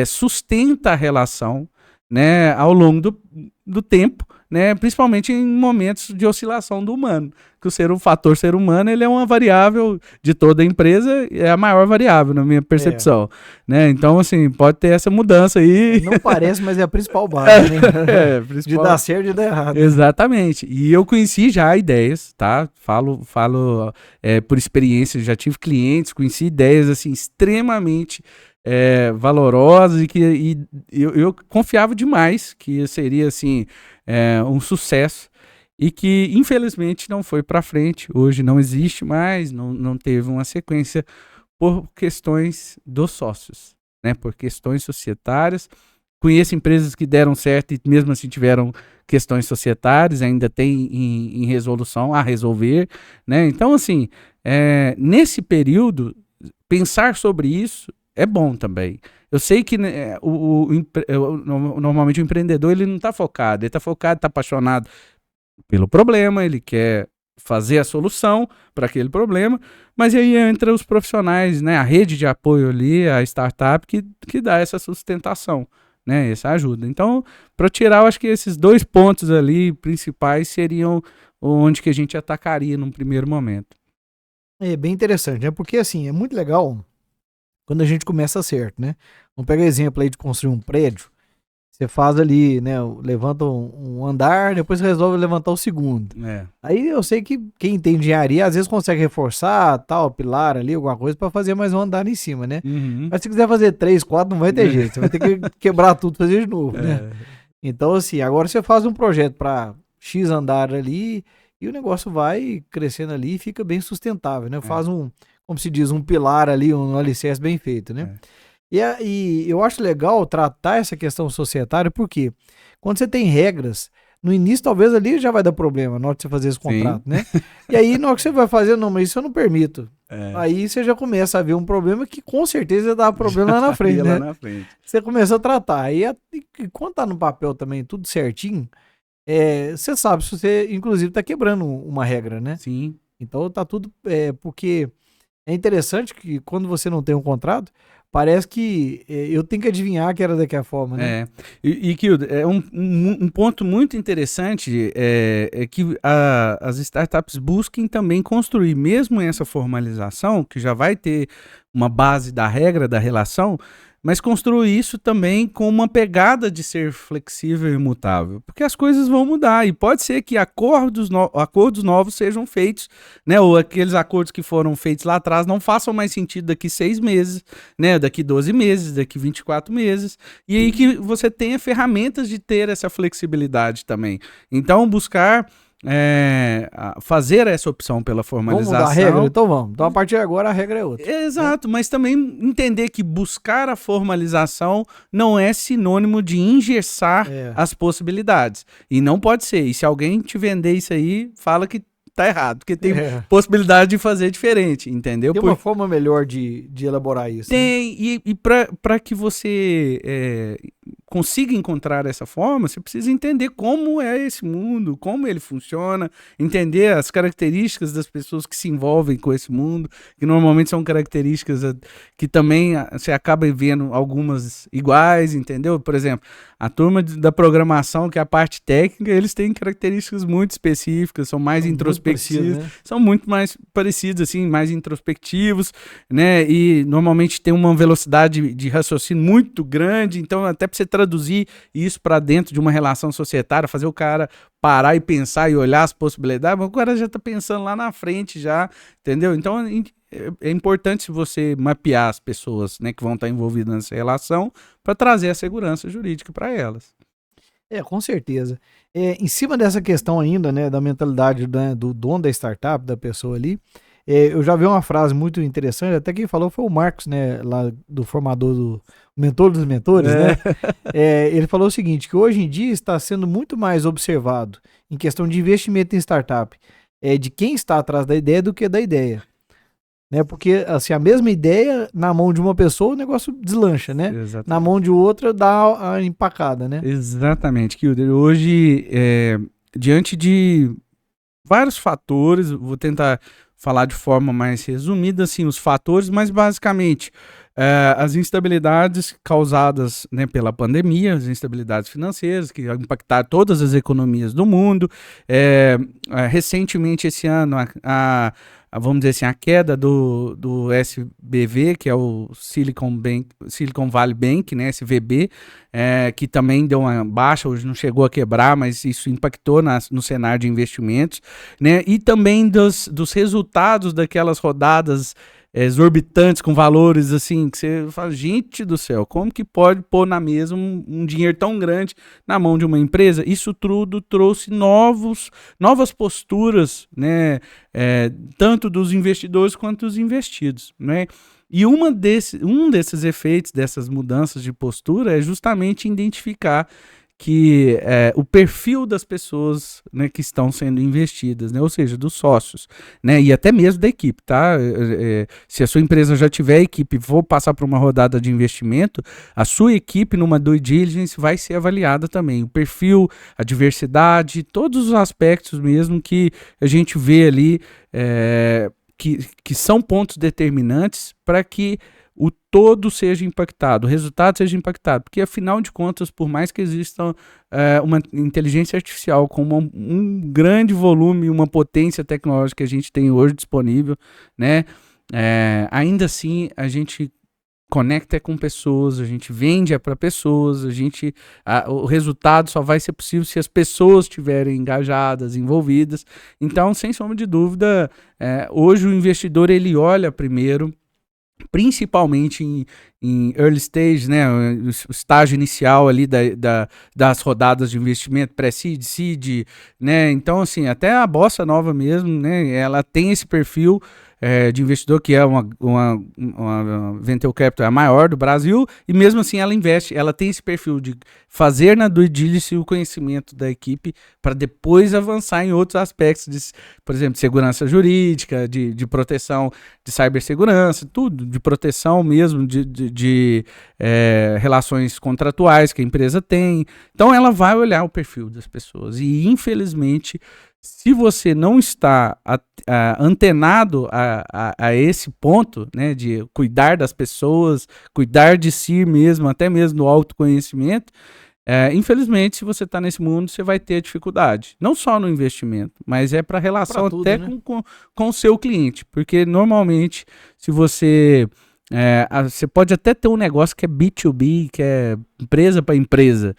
sustenta a relação, né, ao longo do tempo, né, principalmente em momentos de oscilação do humano. Que o fator ser humano ele é uma variável de toda a empresa, é a maior variável, na minha percepção. Né? Então, assim, pode ter essa mudança aí. Não parece, mas é a principal base, né? Principal... De dar certo e de dar errado. Exatamente. E eu conheci já ideias, tá? Falo por experiência, já tive clientes, conheci ideias assim, extremamente valorosas e que eu confiava demais que seria assim, um sucesso. E que, infelizmente, não foi para frente. Hoje não existe mais, não teve uma sequência por questões dos sócios, né? Por questões societárias. Conheço empresas que deram certo e mesmo assim tiveram questões societárias, ainda tem em resolução a resolver, né? Então, assim, nesse período, pensar sobre isso é bom também. Eu sei que normalmente o empreendedor ele não está focado, ele está focado, está apaixonado pelo problema, ele quer fazer a solução para aquele problema, mas aí entra os profissionais, né, a rede de apoio ali, a startup que dá essa sustentação, né, essa ajuda. Então, para tirar, eu acho que esses 2 pontos ali principais seriam onde que a gente atacaria num primeiro momento. É bem interessante, né, porque assim, é muito legal quando a gente começa certo, né. Vamos pegar exemplo aí de construir um prédio. Você faz ali, né, levanta um andar, depois resolve levantar o segundo. Aí eu sei que quem tem engenharia às vezes consegue reforçar, tal, pilar ali, alguma coisa para fazer mais um andar em cima, né? Uhum. Mas se quiser fazer 3, 4, não vai ter jeito. Você vai ter que quebrar tudo e fazer de novo, né? Então, assim, agora você faz um projeto para X andar ali e o negócio vai crescendo ali e fica bem sustentável, né? Faz como se diz, um pilar ali, um alicerce bem feito, né? E eu acho legal tratar essa questão societária, porque quando você tem regras, no início talvez ali já vai dar problema na hora de você fazer esse contrato, né? E aí na hora que você vai fazer, não, mas isso eu não permito. Aí você já começa a ver um problema que com certeza dá problema lá na frente, né? Lá na frente. Você começa a tratar. Aí quando tá no papel também tudo certinho, você sabe se você inclusive tá quebrando uma regra, né? Sim. Então tá tudo, porque é interessante que quando você não tem um contrato, parece que eu tenho que adivinhar que era daquela forma, né? E Kildo, um ponto muito interessante é que as startups busquem também construir, mesmo essa formalização, que já vai ter uma base da regra, da relação, mas construir isso também com uma pegada de ser flexível e imutável, porque as coisas vão mudar e pode ser que acordos novos sejam feitos, né, ou aqueles acordos que foram feitos lá atrás não façam mais sentido daqui 6 meses, né, daqui 12 meses, daqui 24 meses, e aí que você tenha ferramentas de ter essa flexibilidade também. Então, buscar fazer essa opção pela formalização. Vamos mudar a regra? Então vamos. Então a partir de agora a regra é outra. Exato, mas também entender que buscar a formalização não é sinônimo de engessar as possibilidades. E não pode ser. E se alguém te vender isso aí, fala que tá errado, porque tem possibilidade de fazer diferente, entendeu? Tem uma forma melhor de elaborar isso. Tem, né? E para que você consiga encontrar essa forma, você precisa entender como é esse mundo, como ele funciona, entender as características das pessoas que se envolvem com esse mundo, que normalmente são características que também você acaba vendo algumas iguais, entendeu? Por exemplo, a turma da programação, que é a parte técnica, eles têm características muito específicas, são mais introspectivos, né? São muito mais parecidos, assim, mais introspectivos, né? E normalmente tem uma velocidade de raciocínio muito grande, então até para você traduzir isso para dentro de uma relação societária, fazer o cara parar e pensar e olhar as possibilidades, mas o cara já está pensando lá na frente já, entendeu? Então é importante você mapear as pessoas, né, que vão estar envolvidas nessa relação para trazer a segurança jurídica para elas. Com certeza. Em cima dessa questão ainda, né, da mentalidade, né, do dono da startup, da pessoa ali, eu já vi uma frase muito interessante, até quem falou foi o Marcos, né, lá do formador do mentor dos mentores, né? Ele falou o seguinte, que hoje em dia está sendo muito mais observado em questão de investimento em startup, de quem está atrás da ideia do que da ideia. Né? Porque assim, a mesma ideia na mão de uma pessoa, o negócio deslancha, né? Exatamente. Na mão de outra dá a empacada, né? Exatamente, Kilder. Hoje, diante de vários fatores, vou tentar falar de forma mais resumida, assim, os fatores, mas basicamente as instabilidades causadas, né, pela pandemia, as instabilidades financeiras que impactaram todas as economias do mundo. Recentemente, esse ano, vamos dizer assim, a queda do SBV, que é o Silicon Valley Bank, né, SVB, que também deu uma baixa, hoje não chegou a quebrar, mas isso impactou no cenário de investimentos, né, e também dos resultados daquelas rodadas exorbitantes, com valores assim, que você fala, gente do céu, como que pode pôr na mesa um dinheiro tão grande na mão de uma empresa? Isso tudo trouxe novas posturas, né, tanto dos investidores quanto dos investidos, né? E um desses efeitos, dessas mudanças de postura, é justamente identificar que o perfil das pessoas, né, que estão sendo investidas, né, ou seja, dos sócios, né, e até mesmo da equipe, tá? Se a sua empresa já tiver equipe e for passar por uma rodada de investimento, a sua equipe numa due diligence vai ser avaliada também, o perfil, a diversidade, todos os aspectos mesmo que a gente vê ali, que são pontos determinantes para que o todo seja impactado, o resultado seja impactado, porque afinal de contas, por mais que exista uma inteligência artificial com um grande volume, uma potência tecnológica que a gente tem hoje disponível, né, ainda assim a gente conecta com pessoas, a gente vende para pessoas, o resultado só vai ser possível se as pessoas estiverem engajadas, envolvidas. Então, sem sombra de dúvida, hoje o investidor ele olha primeiro, principalmente em early stage, né, o estágio inicial ali das rodadas de investimento, pré-seed, seed, né, então assim, até a Bossa Nova mesmo, né, ela tem esse perfil de investidor que é uma venture capital a maior do Brasil, e mesmo assim ela tem esse perfil de fazer na due diligence o conhecimento da equipe para depois avançar em outros aspectos, por exemplo, de segurança jurídica, de proteção de cibersegurança, tudo, de proteção mesmo, de relações contratuais que a empresa tem. Então ela vai olhar o perfil das pessoas e, infelizmente, se você não está antenado a esse ponto, né, de cuidar das pessoas, cuidar de si mesmo, até mesmo do autoconhecimento, infelizmente, se você está nesse mundo, você vai ter dificuldade. Não só no investimento, mas para a relação tudo, até, né, com o seu cliente. Porque, normalmente, se você Você pode até ter um negócio que é B2B, que é empresa para empresa,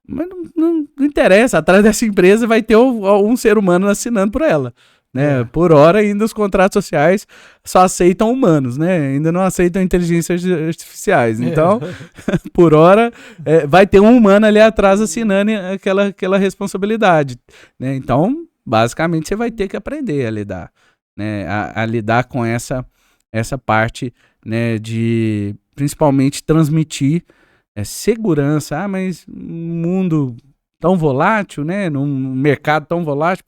mas não interessa, atrás dessa empresa vai ter um ser humano assinando por ela. Né? Por hora, ainda os contratos sociais só aceitam humanos, né? Ainda não aceitam inteligências artificiais. Então, por hora, vai ter um humano ali atrás assinando aquela responsabilidade. Né? Então, basicamente, você vai ter que aprender a lidar, né? A lidar com essa parte, né? De principalmente transmitir segurança. Mas um mundo tão volátil, né? Num mercado tão volátil,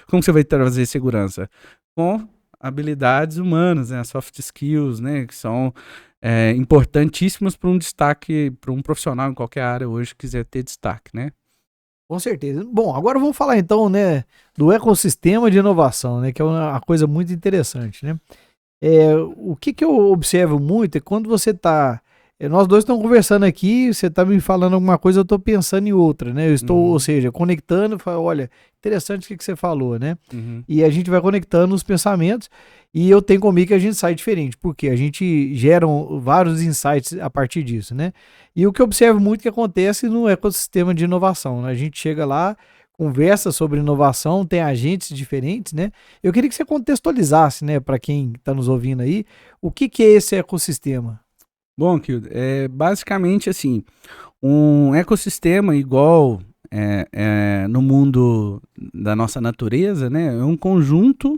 como você vai trazer segurança? Com habilidades humanas, né? Soft skills, né? Que são importantíssimas para um destaque, para um profissional em qualquer área hoje que quiser ter destaque, né? Com certeza. Bom, agora vamos falar então, né, do ecossistema de inovação, né? Que é uma coisa muito interessante, né? O que eu observo muito é quando você está. Nós dois estamos conversando aqui, você está me falando alguma coisa, eu estou pensando em outra, né? Eu estou, ou seja, conectando, olha, interessante o que você falou, né? E a gente vai conectando os pensamentos e eu tenho comigo que a gente sai diferente, porque a gente gera vários insights a partir disso, né? E o que eu observo muito que acontece no ecossistema de inovação, né? A gente chega lá, conversa sobre inovação, tem agentes diferentes, né? Eu queria que você contextualizasse, né, para quem está nos ouvindo aí, o que é esse ecossistema? Bom, Kildo, basicamente assim, um ecossistema igual no mundo da nossa natureza, né, é um conjunto,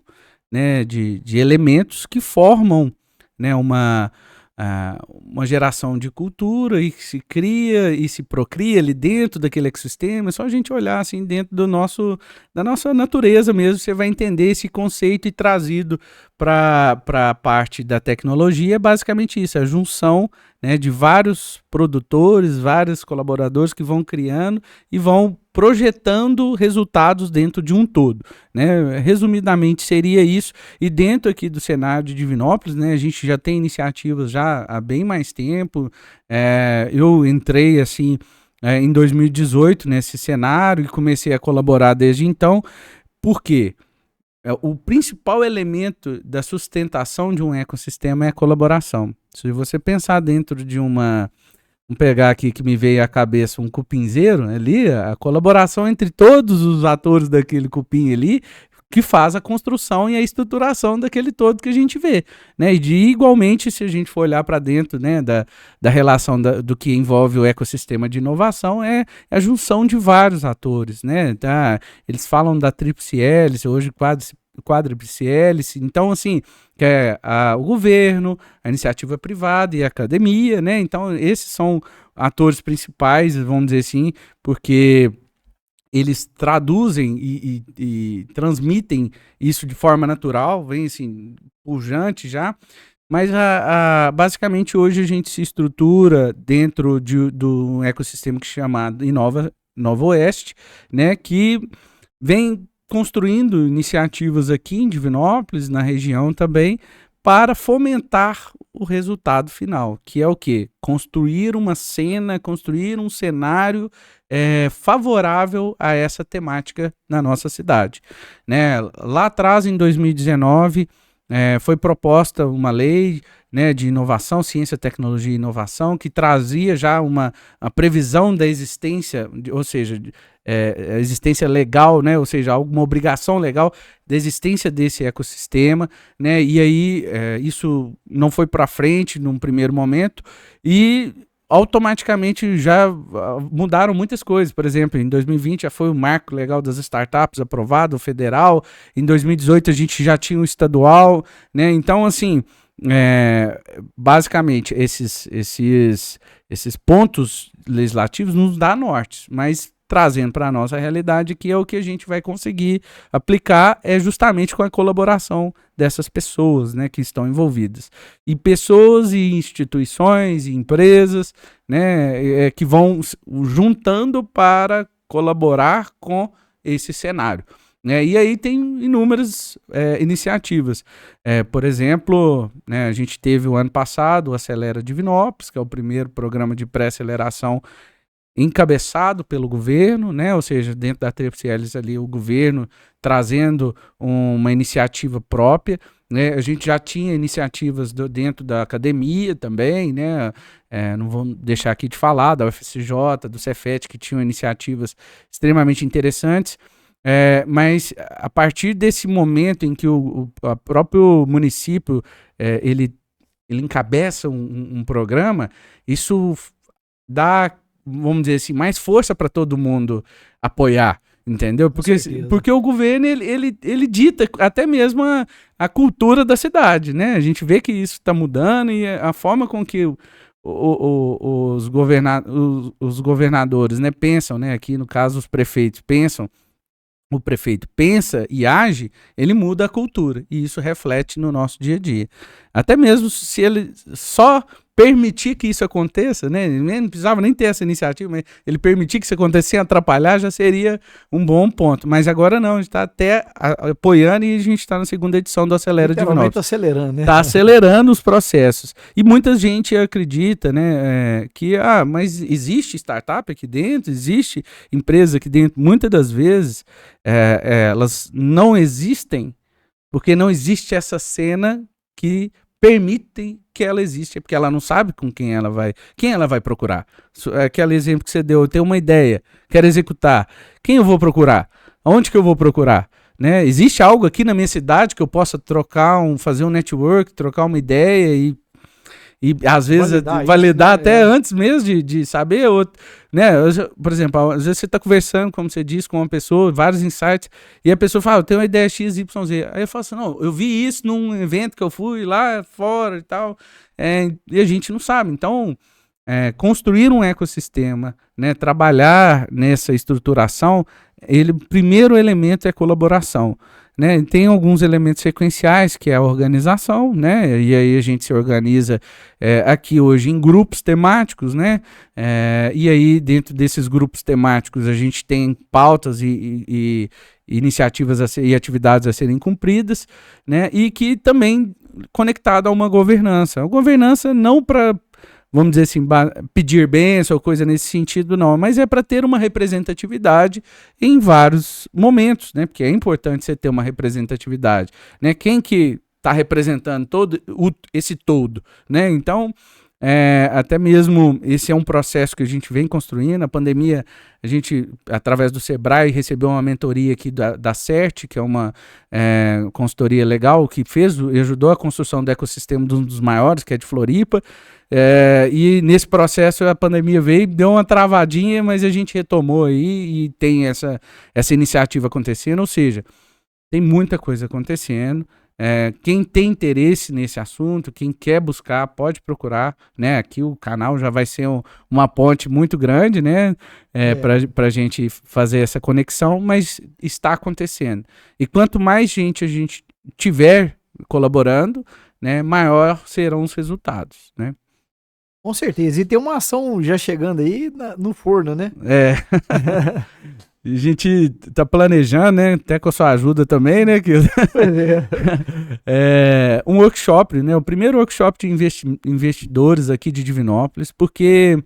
né, de elementos que formam, né, uma geração de cultura e que se cria e se procria ali dentro daquele ecossistema. É só a gente olhar assim dentro da nossa natureza mesmo, você vai entender esse conceito e trazido para a parte da tecnologia. É basicamente isso, a junção, né, de vários produtores, vários colaboradores que vão criando e vão projetando resultados dentro de um todo, né? Resumidamente seria isso. E dentro aqui do cenário de Divinópolis, né, a gente já tem iniciativas já há bem mais tempo. Eu entrei assim em 2018 nesse cenário e comecei a colaborar desde então. Por quê? O principal elemento da sustentação de um ecossistema é a colaboração. Se você pensar dentro de vamos pegar aqui que me veio à cabeça um cupinzeiro ali, a colaboração entre todos os atores daquele cupim ali, que faz a construção e a estruturação daquele todo que a gente vê, né? E igualmente, se a gente for olhar para dentro, né, da relação do que envolve o ecossistema de inovação, é a junção de vários atores, né? Tá? Eles falam da tríplice hélice, hoje quádruplice hélice, então assim, que é o governo, a iniciativa privada e a academia, né? Então esses são atores principais, vamos dizer assim, porque eles traduzem e transmitem isso de forma natural, vem assim, pujante já, mas basicamente hoje a gente se estrutura dentro do ecossistema que é chamado Nova Oeste, né, que vem construindo iniciativas aqui em Divinópolis, na região também, para fomentar o resultado final, que é o quê? Construir uma cena, construir um cenário favorável a essa temática na nossa cidade. Né? Lá atrás, em 2019, foi proposta uma lei, né, de inovação, ciência, tecnologia e inovação, que trazia já a previsão da existência, ou seja, a existência legal, né, ou seja, alguma obrigação legal da existência desse ecossistema, né, e aí isso não foi para frente num primeiro momento e automaticamente já mudaram muitas coisas. Por exemplo, em 2020 já foi o marco legal das startups aprovado, o federal, em 2018 a gente já tinha o estadual, né, então assim, basicamente esses pontos legislativos nos dá norte, mas trazendo para a nossa realidade, que é o que a gente vai conseguir aplicar justamente com a colaboração dessas pessoas, né, que estão envolvidas. E pessoas e instituições e empresas, né, que vão juntando para colaborar com esse cenário. E aí tem inúmeras iniciativas. Por exemplo, né, a gente teve o ano passado o Acelera Divinópolis, que é o primeiro programa de pré-aceleração encabeçado pelo governo, né? Ou seja, dentro da Tríplice Hélice ali, o governo trazendo uma iniciativa própria, né? A gente já tinha iniciativas dentro da academia também, né? Não vou deixar aqui de falar da UFCJ, do Cefet, que tinham iniciativas extremamente interessantes. Mas a partir desse momento em que o próprio município ele encabeça um programa, isso dá, vamos dizer assim, mais força para todo mundo apoiar, entendeu? Porque o governo ele dita até mesmo a cultura da cidade, né? A gente vê que isso está mudando e a forma com que os governadores, né, pensam, né? Aqui no caso os prefeitos pensam. O prefeito pensa e age, ele muda a cultura, e isso reflete no nosso dia a dia. Até mesmo se ele só permitir que isso aconteça, né? Ele não precisava nem ter essa iniciativa, mas ele permitir que isso acontecesse sem atrapalhar já seria um bom ponto. Mas agora não, a gente está até apoiando e a gente está na segunda edição do Acelera Divinópolis. Está acelerando, né? Está acelerando os processos. E muita gente acredita, né, que mas existe startup aqui dentro, existe empresa aqui dentro. Muitas das vezes elas não existem porque não existe essa cena que permitem que ela exista, porque ela não sabe com quem ela vai procurar. Aquele exemplo que você deu, eu tenho uma ideia, quero executar. Quem eu vou procurar? Onde que eu vou procurar? Né? Existe algo aqui na minha cidade que eu possa fazer um network, trocar uma ideia e às vezes validar isso, né? Até antes mesmo de saber, né? Por exemplo, às vezes você está conversando, como você disse, com uma pessoa, vários insights, e a pessoa fala, eu tenho uma ideia XYZ. Aí eu falo assim, não, eu vi isso num evento que eu fui lá fora e tal, e a gente não sabe. Então, construir um ecossistema, né, trabalhar nessa estruturação, o primeiro elemento é colaboração. Né, tem alguns elementos sequenciais, que é a organização, né, e aí a gente se organiza aqui hoje em grupos temáticos, né, e aí dentro desses grupos temáticos a gente tem pautas e iniciativas e atividades a serem cumpridas, né, e que também conectado a uma governança. A governança não para, vamos dizer assim, pedir bênção ou coisa nesse sentido, não, mas é para ter uma representatividade em vários momentos, né? Porque é importante você ter uma representatividade, né? Quem que está representando esse todo, né? Então, até mesmo esse é um processo que a gente vem construindo. A pandemia, a gente, através do Sebrae, recebeu uma mentoria aqui da CERT, que é uma consultoria legal, que ajudou a construção do ecossistema de um dos maiores, que é de Floripa. E nesse processo a pandemia veio, deu uma travadinha, mas a gente retomou aí e tem essa iniciativa acontecendo, ou seja, tem muita coisa acontecendo. Quem tem interesse nesse assunto, quem quer buscar, pode procurar, né? Aqui o canal já vai ser uma ponte muito grande, né? Para a gente fazer essa conexão, mas está acontecendo. E quanto mais gente a gente tiver colaborando, né, maior serão os resultados, né? Com certeza. E tem uma ação já chegando aí no forno, né? A gente tá planejando, né? Até com a sua ajuda também, né? Um workshop, né? O primeiro workshop de investidores aqui de Divinópolis, porque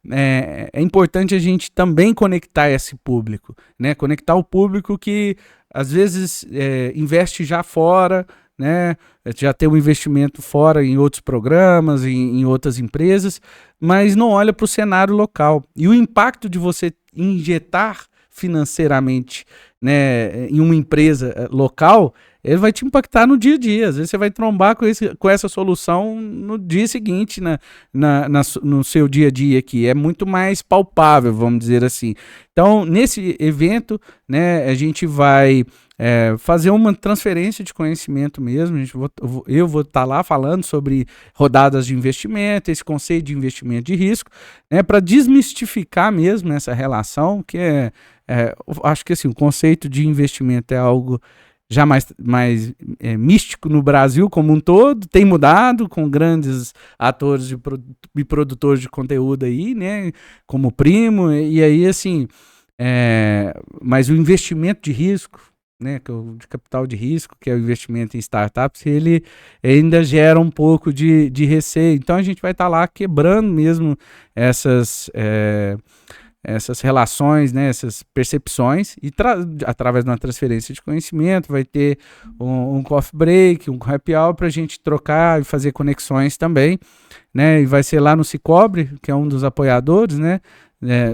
é importante a gente também conectar esse público, né? Conectar o público que às vezes investe já fora, né? Já tem um investimento fora em outros programas, em outras empresas, mas não olha para o cenário local. E o impacto de você injetar financeiramente, né, em uma empresa local, ele vai te impactar no dia a dia. Às vezes você vai trombar com essa solução no dia seguinte, no seu dia a dia aqui. É muito mais palpável, vamos dizer assim. Então, nesse evento, né, a gente vai fazer uma transferência de conhecimento mesmo. Eu vou estar lá falando sobre rodadas de investimento, esse conceito de investimento de risco, né, para desmistificar mesmo essa relação, que acho que assim, o conceito de investimento é algo já mais místico no Brasil como um todo, tem mudado com grandes atores e produtores de conteúdo aí, né, como o Primo, e aí assim, mas o investimento de risco, né, de capital de risco, que é o investimento em startups, ele ainda gera um pouco de receio. Então a gente vai estar lá quebrando mesmo essas relações, né, essas percepções, e através de uma transferência de conhecimento, vai ter um coffee break, um happy hour para a gente trocar e fazer conexões também, né, e vai ser lá no Cicobre, que é um dos apoiadores, né,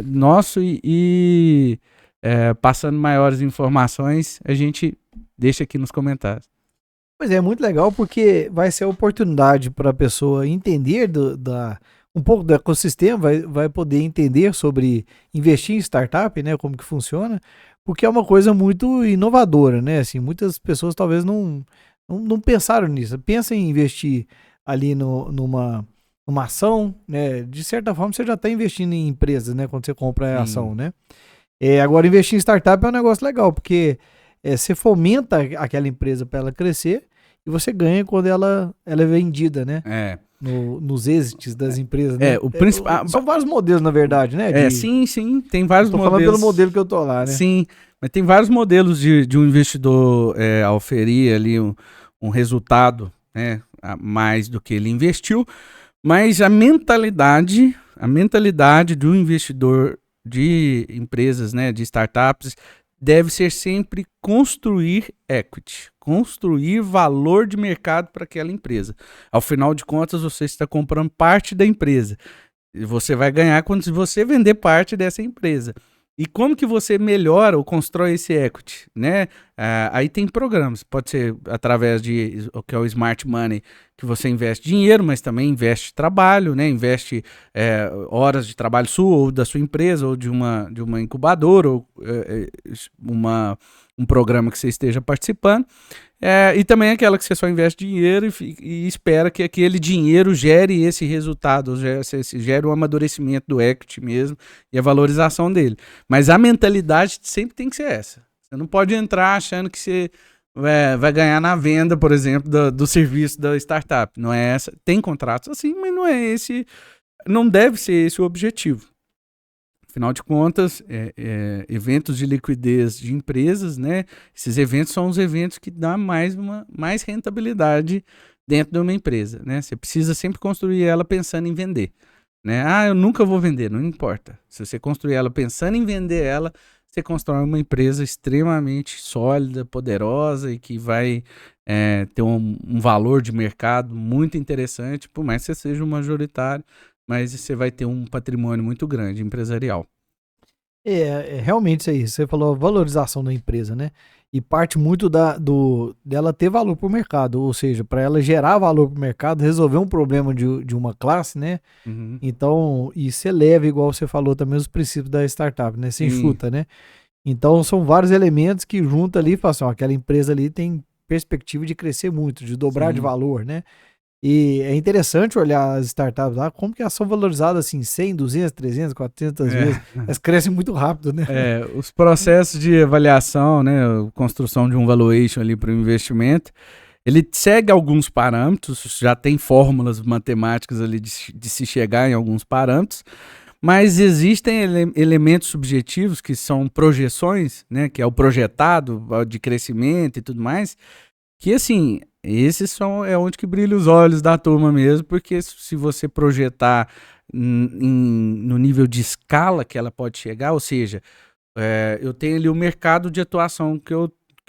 nosso, passando maiores informações, a gente deixa aqui nos comentários. Pois é, muito legal, porque vai ser a oportunidade para a pessoa entender um pouco do ecossistema, vai poder entender sobre investir em startup, né, como que funciona, porque é uma coisa muito inovadora, né, assim, muitas pessoas talvez não pensaram nisso, pensam em investir ali numa ação, né, de certa forma você já está investindo em empresas, né, quando você compra a ação, né. Agora investir em startup é um negócio legal, porque você fomenta aquela empresa para ela crescer e você ganha quando ela é vendida, né? Nos exits das empresas, né? São vários modelos, na verdade, né? Sim, tem vários modelos. Tô falando pelo modelo que eu tô lá, né? Sim, mas tem vários modelos de um investidor oferir ali um resultado, né, a mais do que ele investiu, mas a mentalidade do investidor de empresas, né, de startups, deve ser sempre construir equity, construir valor de mercado para aquela empresa. Ao final de contas, você está comprando parte da empresa. E você vai ganhar quando você vender parte dessa empresa. E como que você melhora ou constrói esse equity, né? Aí tem programas, pode ser através de o que é o Smart Money, que você investe dinheiro, mas também investe trabalho, né? Investe horas de trabalho sua ou da sua empresa ou de uma incubadora ou um programa que você esteja participando. E também aquela que você só investe dinheiro e espera que aquele dinheiro gere esse resultado, gere o amadurecimento do equity mesmo e a valorização dele. Mas a mentalidade sempre tem que ser essa. Você não pode entrar achando que você vai ganhar na venda, por exemplo, do serviço da startup. Não é essa. Tem contratos assim, mas não é esse. Não deve ser esse o objetivo. Afinal de contas, eventos de liquidez de empresas, né? Esses eventos são os eventos que dão mais rentabilidade dentro de uma empresa, né? Você precisa sempre construir ela pensando em vender, né? Eu nunca vou vender, não importa. Se você construir ela pensando em vender ela, você constrói uma empresa extremamente sólida, poderosa e que vai ter um valor de mercado muito interessante, por mais que você seja um majoritário, mas você vai ter um patrimônio muito grande empresarial. Realmente isso aí. Você falou valorização da empresa, né? E parte muito dela ter valor para o mercado, ou seja, para ela gerar valor para o mercado, resolver um problema de uma classe, né? Uhum. Então, e você leva, igual você falou também, os princípios da startup, né? Você enxuta, né? Então, são vários elementos que juntam ali e falam assim, aquela empresa ali tem perspectiva de crescer muito, de dobrar de valor, né? E é interessante olhar as startups lá, como que elas são valorizadas assim, 100, 200, 300, 400 vezes. Elas crescem muito rápido, né? Os processos de avaliação, né, construção de um valuation ali para o investimento, ele segue alguns parâmetros, já tem fórmulas matemáticas ali de se chegar em alguns parâmetros, mas existem elementos subjetivos que são projeções, né, que é o projetado de crescimento e tudo mais, que assim, esses é onde que brilha os olhos da turma mesmo, porque se você projetar no nível de escala que ela pode chegar, ou seja, eu tenho ali o mercado de atuação que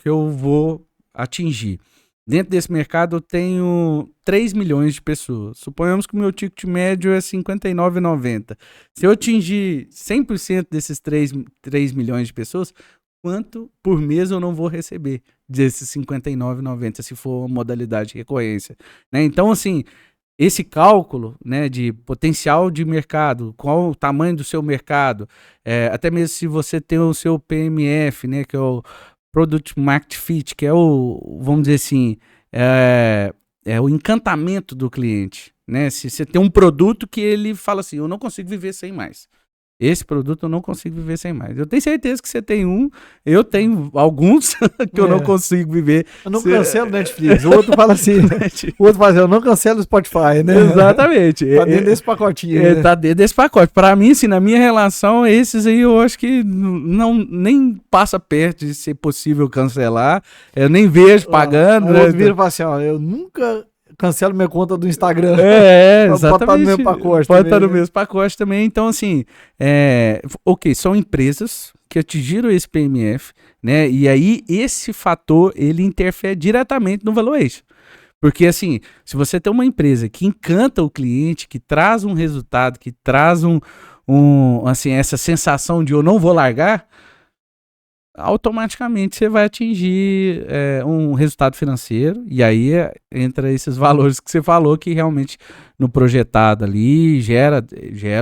eu vou atingir. Dentro desse mercado eu tenho 3 milhões de pessoas. Suponhamos que o meu ticket médio é R$ 59,90. Se eu atingir 100% desses 3 milhões de pessoas, quanto por mês eu não vou receber desses R$ 59,90, se for uma modalidade de recorrência, né? Então, assim, esse cálculo, né, de potencial de mercado, qual o tamanho do seu mercado, até mesmo se você tem o seu PMF, né, que é o Product Market Fit, que é vamos dizer assim, o encantamento do cliente, né? Se você tem um produto que ele fala assim, eu não consigo viver sem mais. Esse produto eu não consigo viver sem mais. Eu tenho certeza que você tem eu tenho alguns que eu não consigo viver. Eu não cancelo Netflix. O outro fala assim, o outro fala assim, eu não cancelo o Spotify, né? Exatamente. Tá dentro desse pacotinho. Né? Tá dentro desse pacote. Pra mim, assim, na minha relação, esses aí eu acho que nem passa perto de ser possível cancelar. Eu nem vejo pagando. O outro vira e fala assim, eu nunca cancelo minha conta do Instagram. Exatamente. Pode estar no mesmo pacote. Pode estar no mesmo pacote também. Então, assim, ok, são empresas que atingiram esse PMF, né? E aí, esse fator, ele interfere diretamente no valuation. Porque, assim, se você tem uma empresa que encanta o cliente, que traz um resultado, que traz assim, essa sensação de eu não vou largar, automaticamente você vai atingir um resultado financeiro, e aí entra esses valores que você falou, que realmente no projetado ali gera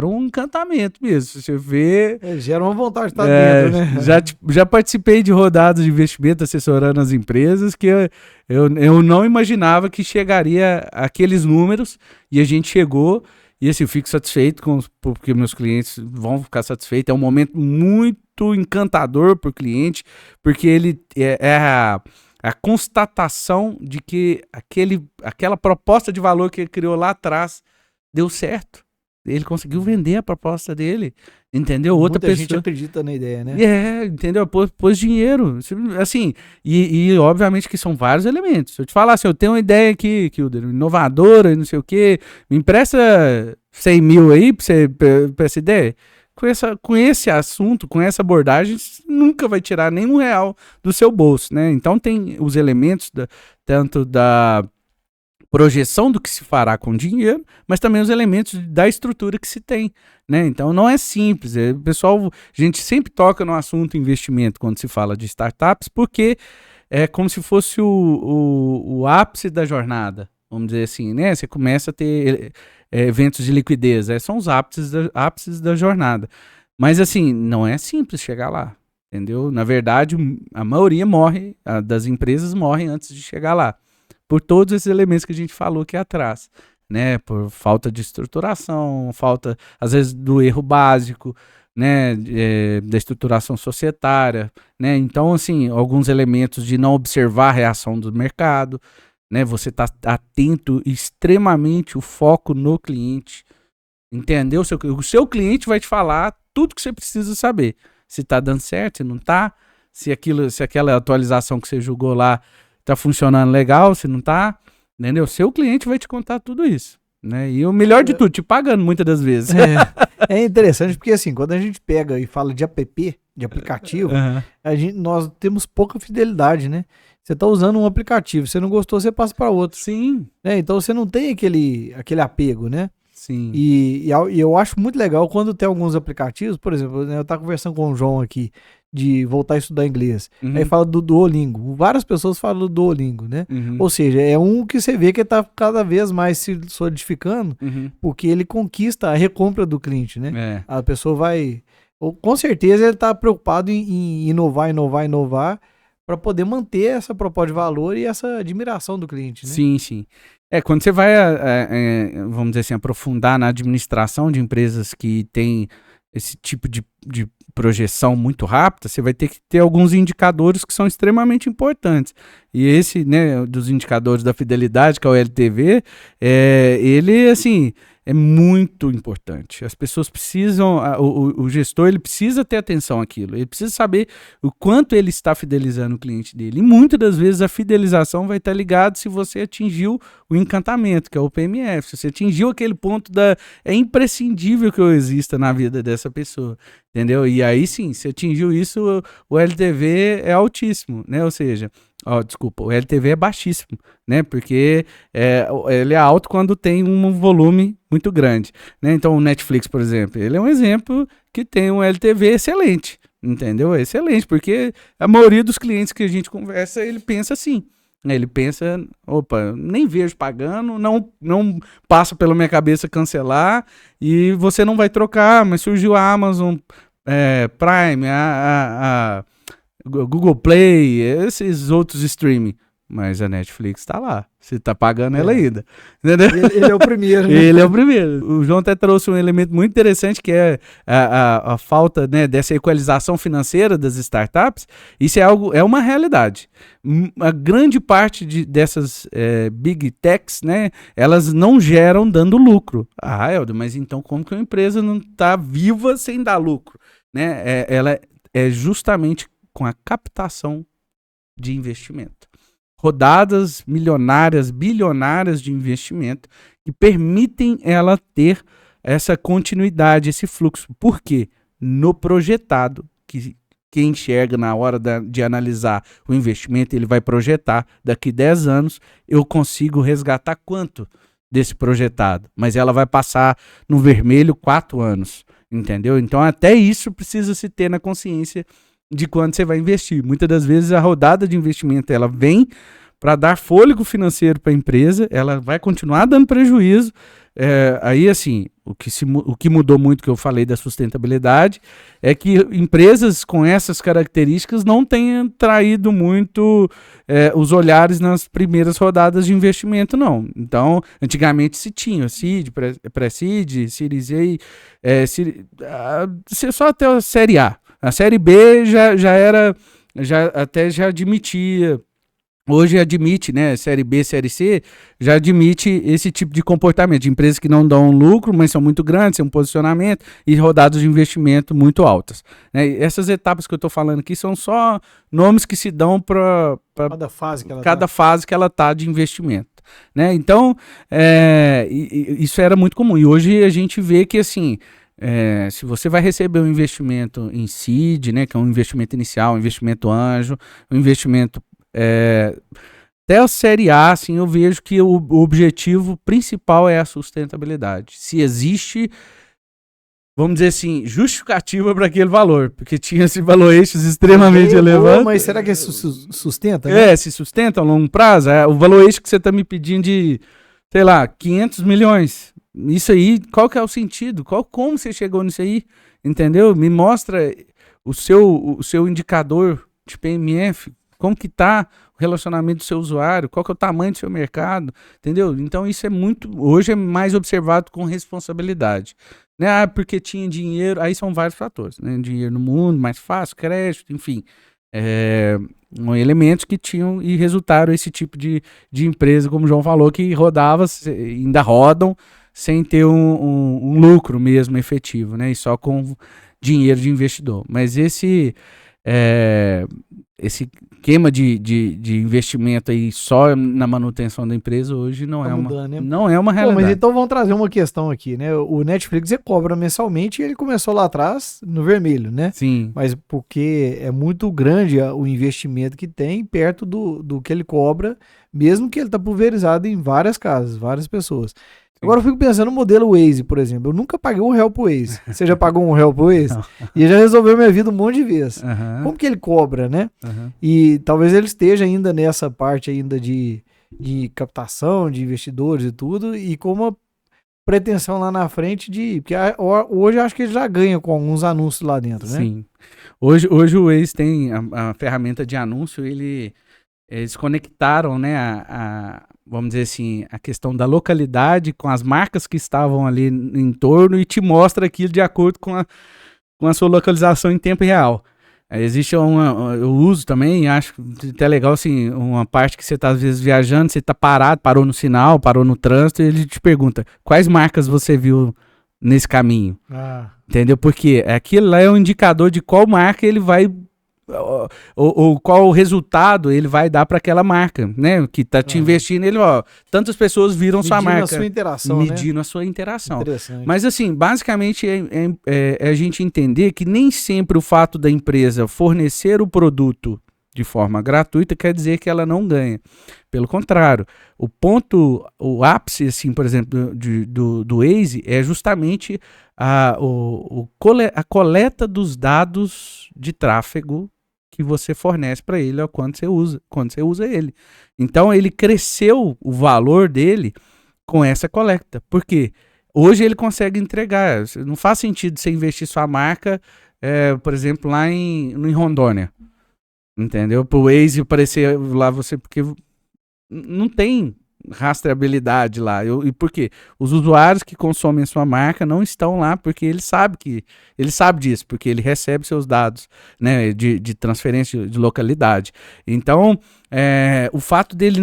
um encantamento mesmo. Você vê... gera uma vontade de estar dentro, né? Já participei de rodadas de investimento assessorando as empresas que eu não imaginava que chegaria aqueles números, e a gente chegou. E assim, eu fico satisfeito porque meus clientes vão ficar satisfeitos. É um momento muito encantador para o cliente, porque ele é a constatação de que aquela proposta de valor que ele criou lá atrás deu certo. Ele conseguiu vender a proposta dele, entendeu? Outra pessoa... gente acredita na ideia, né? Entendeu? Pôs dinheiro. Assim, e obviamente que são vários elementos. Se eu te falar assim, eu tenho uma ideia aqui, inovadora e não sei o quê, me empresta 100 mil aí pra essa ideia. Com esse assunto, com essa abordagem, você nunca vai tirar nenhum real do seu bolso, né? Então tem os elementos tanto da projeção do que se fará com dinheiro, mas também os elementos da estrutura que se tem, né? Então não é simples. Pessoal, a gente sempre toca no assunto investimento quando se fala de startups, porque é como se fosse o ápice da jornada, vamos dizer assim, né? Você começa a ter eventos de liquidez, são os ápices da jornada. Mas assim, não é simples chegar lá, entendeu? Na verdade, a maioria das empresas morrem antes de chegar lá, por todos esses elementos que a gente falou aqui atrás, né? Por falta de estruturação, falta, às vezes, do erro básico, né? Da estruturação societária, né? Então, assim, alguns elementos de não observar a reação do mercado, né? Você tá atento extremamente o foco no cliente, entendeu? O seu cliente vai te falar tudo que você precisa saber. Se tá dando certo, se não tá, se aquela atualização que você julgou lá tá funcionando legal, se não tá, entendeu? Seu cliente vai te contar tudo isso, né? E o melhor de tudo, te pagando muitas das vezes. É interessante porque, assim, quando a gente pega e fala de app, de aplicativo, nós temos pouca fidelidade, né? Você tá usando um aplicativo, você não gostou, você passa para outro. Sim. Né? Então você não tem aquele apego, né? Sim. E eu acho muito legal quando tem alguns aplicativos, por exemplo, né, eu tava conversando com o João aqui, de voltar a estudar inglês. Aí fala do Duolingo. Várias pessoas falam do Duolingo, né? Ou seja, é um que você vê que ele tá cada vez mais se solidificando, porque ele conquista a recompra do cliente, né? A pessoa vai... Com certeza ele tá preocupado em inovar para poder manter essa proposta de valor e essa admiração do cliente, né? Sim, sim. Quando você vai, vamos dizer assim, aprofundar na administração de empresas que têm esse tipo de projeção muito rápida, você vai ter que ter alguns indicadores que são extremamente importantes. E esse, né, dos indicadores da fidelidade, que é o LTV, ele, assim, é muito importante. As pessoas precisam, o gestor, ele precisa ter atenção àquilo, ele precisa saber o quanto ele está fidelizando o cliente dele. E muitas das vezes a fidelização vai estar ligada se você atingiu o encantamento, que é o PMF. Se você atingiu aquele ponto é imprescindível que eu exista na vida dessa pessoa, entendeu? E aí sim, se atingiu isso, o LTV é altíssimo, né? Ou seja, o LTV é baixíssimo, né? Porque ele é alto quando tem um volume muito grande, né? Então o Netflix, por exemplo, ele é um exemplo que tem um LTV excelente, entendeu? É excelente, porque a maioria dos clientes que a gente conversa, ele pensa assim, né? Ele pensa, opa, nem vejo pagando, não passa pela minha cabeça cancelar, e você não vai trocar, mas surgiu a Amazon Prime, a Google Play, esses outros streaming, mas a Netflix tá lá, você tá pagando ela ainda, entendeu? Ele é o primeiro, né? Ele é o primeiro. O João até trouxe um elemento muito interessante, que é a falta, né, dessa equalização financeira das startups. Isso é uma realidade. A grande parte dessas big techs, né, elas não geram dando lucro. Helder, mas então como que uma empresa não tá viva sem dar lucro? Né? Ela é justamente com a captação de investimento. rodadas milionárias, bilionárias de investimento que permitem ela ter essa continuidade, esse fluxo. Por quê? No projetado, que quem enxerga na hora de analisar o investimento, ele vai projetar daqui 10 anos, eu consigo resgatar quanto desse projetado, mas ela vai passar no vermelho 4 anos, entendeu? Então até isso precisa se ter na consciência de quando você vai investir. Muitas das vezes a rodada de investimento ela vem para dar fôlego financeiro para a empresa, ela vai continuar dando prejuízo. Aí assim, o que mudou muito que eu falei da sustentabilidade é que empresas com essas características não têm traído muito os olhares nas primeiras rodadas de investimento, não. Então, antigamente se tinha Seed, Pré-Seed, Series A, só até a Série A. A Série B já admitia. Hoje admite, né, Série B, Série C, já admite esse tipo de comportamento, de empresas que não dão lucro, mas são muito grandes, têm um posicionamento e rodadas de investimento muito altas. Né? Essas etapas que eu estou falando aqui são só nomes que se dão para cada fase que ela está de investimento. Né? Então, isso era muito comum. E hoje a gente vê que, assim, se você vai receber um investimento em seed, né, que é um investimento inicial, um investimento anjo, um investimento até a Série A, assim, eu vejo que o objetivo principal é a sustentabilidade. Se existe, vamos dizer assim, justificativa para aquele valor, porque tinha esse valuations extremamente elevado. Mas será que sustenta? Né? Se sustenta a longo prazo. O valuation que você está me pedindo de, sei lá, 500 milhões. Isso aí, qual que é o sentido? Como você chegou nisso aí? Entendeu? Me mostra o seu indicador de PMF. Como que está o relacionamento do seu usuário, qual que é o tamanho do seu mercado, entendeu? Então isso hoje é mais observado com responsabilidade. Né? Porque tinha dinheiro, aí são vários fatores, né? Dinheiro no mundo, mais fácil, crédito, enfim. Elementos que tinham e resultaram esse tipo de empresa, como o João falou, que rodava, ainda rodam, sem ter um lucro mesmo efetivo, né? E só com dinheiro de investidor. Mas esse esquema de investimento aí só na manutenção da empresa hoje não é uma realidade. Mas então vamos trazer uma questão aqui, né? O Netflix cobra mensalmente e ele começou lá atrás no vermelho, né? Sim. Mas porque é muito grande o investimento que tem perto do que ele cobra, mesmo que ele está pulverizado em várias casas, várias pessoas. Agora eu fico pensando no modelo Waze, por exemplo. Eu nunca paguei R$1 pro Waze. Você já pagou R$1 pro Waze? E já resolveu minha vida um monte de vezes. Como que ele cobra, né? E talvez ele esteja ainda nessa parte ainda de captação, de investidores e tudo, e com uma pretensão lá na frente porque hoje eu acho que ele já ganha com alguns anúncios lá dentro, né? Sim. Hoje o Waze tem a ferramenta de anúncio, eles conectaram, né, vamos dizer assim, a questão da localidade com as marcas que estavam ali em torno e te mostra aquilo de acordo com a sua localização em tempo real. Existe eu uso também, acho até legal, assim, uma parte que você está às vezes viajando, você está parou no sinal, parou no trânsito, e ele te pergunta, quais marcas você viu nesse caminho? Entendeu? Porque aquilo lá é um indicador de qual marca ele vai ou qual o resultado ele vai dar para aquela marca, né? Que tá te investindo, tantas pessoas viram sua marca. Medindo a sua interação, medindo a sua interação. Mas assim, basicamente é a gente entender que nem sempre o fato da empresa fornecer o produto de forma gratuita quer dizer que ela não ganha. Pelo contrário, o ápice, assim, por exemplo, do Waze é justamente a coleta dos dados de tráfego que você fornece para ele quando você usa ele. Então ele cresceu o valor dele com essa coleta. Por quê? Hoje ele consegue entregar. Não faz sentido você investir sua marca, por exemplo, lá em Rondônia. Entendeu? Para o Waze aparecer lá porque não tem rastreabilidade lá. E por quê? Os usuários que consomem a sua marca não estão lá porque ele sabe disso, porque ele recebe seus dados, né, de transferência de localidade. Então, o fato dele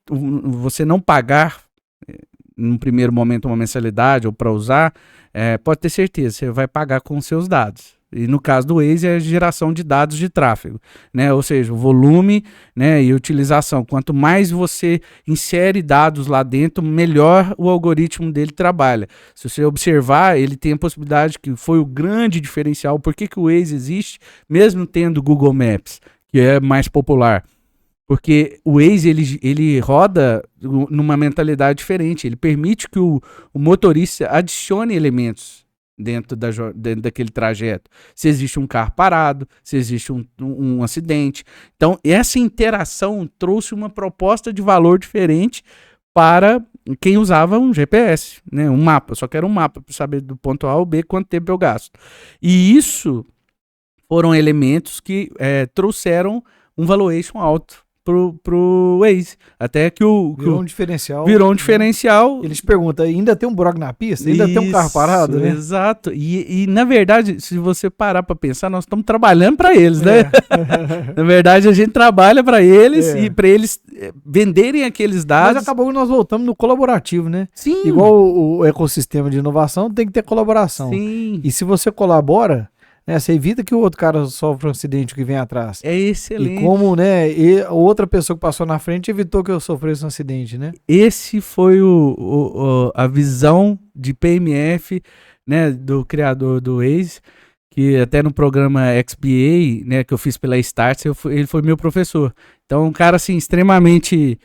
você não pagar num primeiro momento uma mensalidade ou para usar, pode ter certeza, você vai pagar com os seus dados. E no caso do Waze é a geração de dados de tráfego, né? Ou seja, o volume, né, e utilização. Quanto mais você insere dados lá dentro, melhor o algoritmo dele trabalha. Se você observar, ele tem a possibilidade, que foi o grande diferencial. Por que o Waze existe, mesmo tendo o Google Maps, que é mais popular? Porque o Waze, ele roda numa mentalidade diferente. Ele permite que o motorista adicione elementos dentro daquele trajeto. Se existe um carro parado, se existe um acidente. Então, essa interação trouxe uma proposta de valor diferente para quem usava um GPS, né? Um mapa. Eu só quero um mapa para saber do ponto A ao B quanto tempo eu gasto. E isso foram elementos que trouxeram um valuation alto pro Waze. Até que virou um diferencial. Virou um diferencial. Eles perguntam, ainda tem um buraco na pista? Ainda tem um carro parado, né? Exato. E na verdade, se você parar para pensar, nós estamos trabalhando para eles, né? Na verdade, a gente trabalha para eles e para eles venderem aqueles dados. Mas acabou que nós voltamos no colaborativo, né? Sim. Igual o ecossistema de inovação, tem que ter colaboração. Sim. E se você colabora, né, você evita que o outro cara sofra um acidente que vem atrás. É excelente. E como, né, outra pessoa que passou na frente evitou que eu sofresse um acidente, né? Esse foi a visão de PMF, né, do criador do Waze, que até no programa XBA, né, que eu fiz pela Starts, ele foi meu professor. Então, um cara, assim, extremamente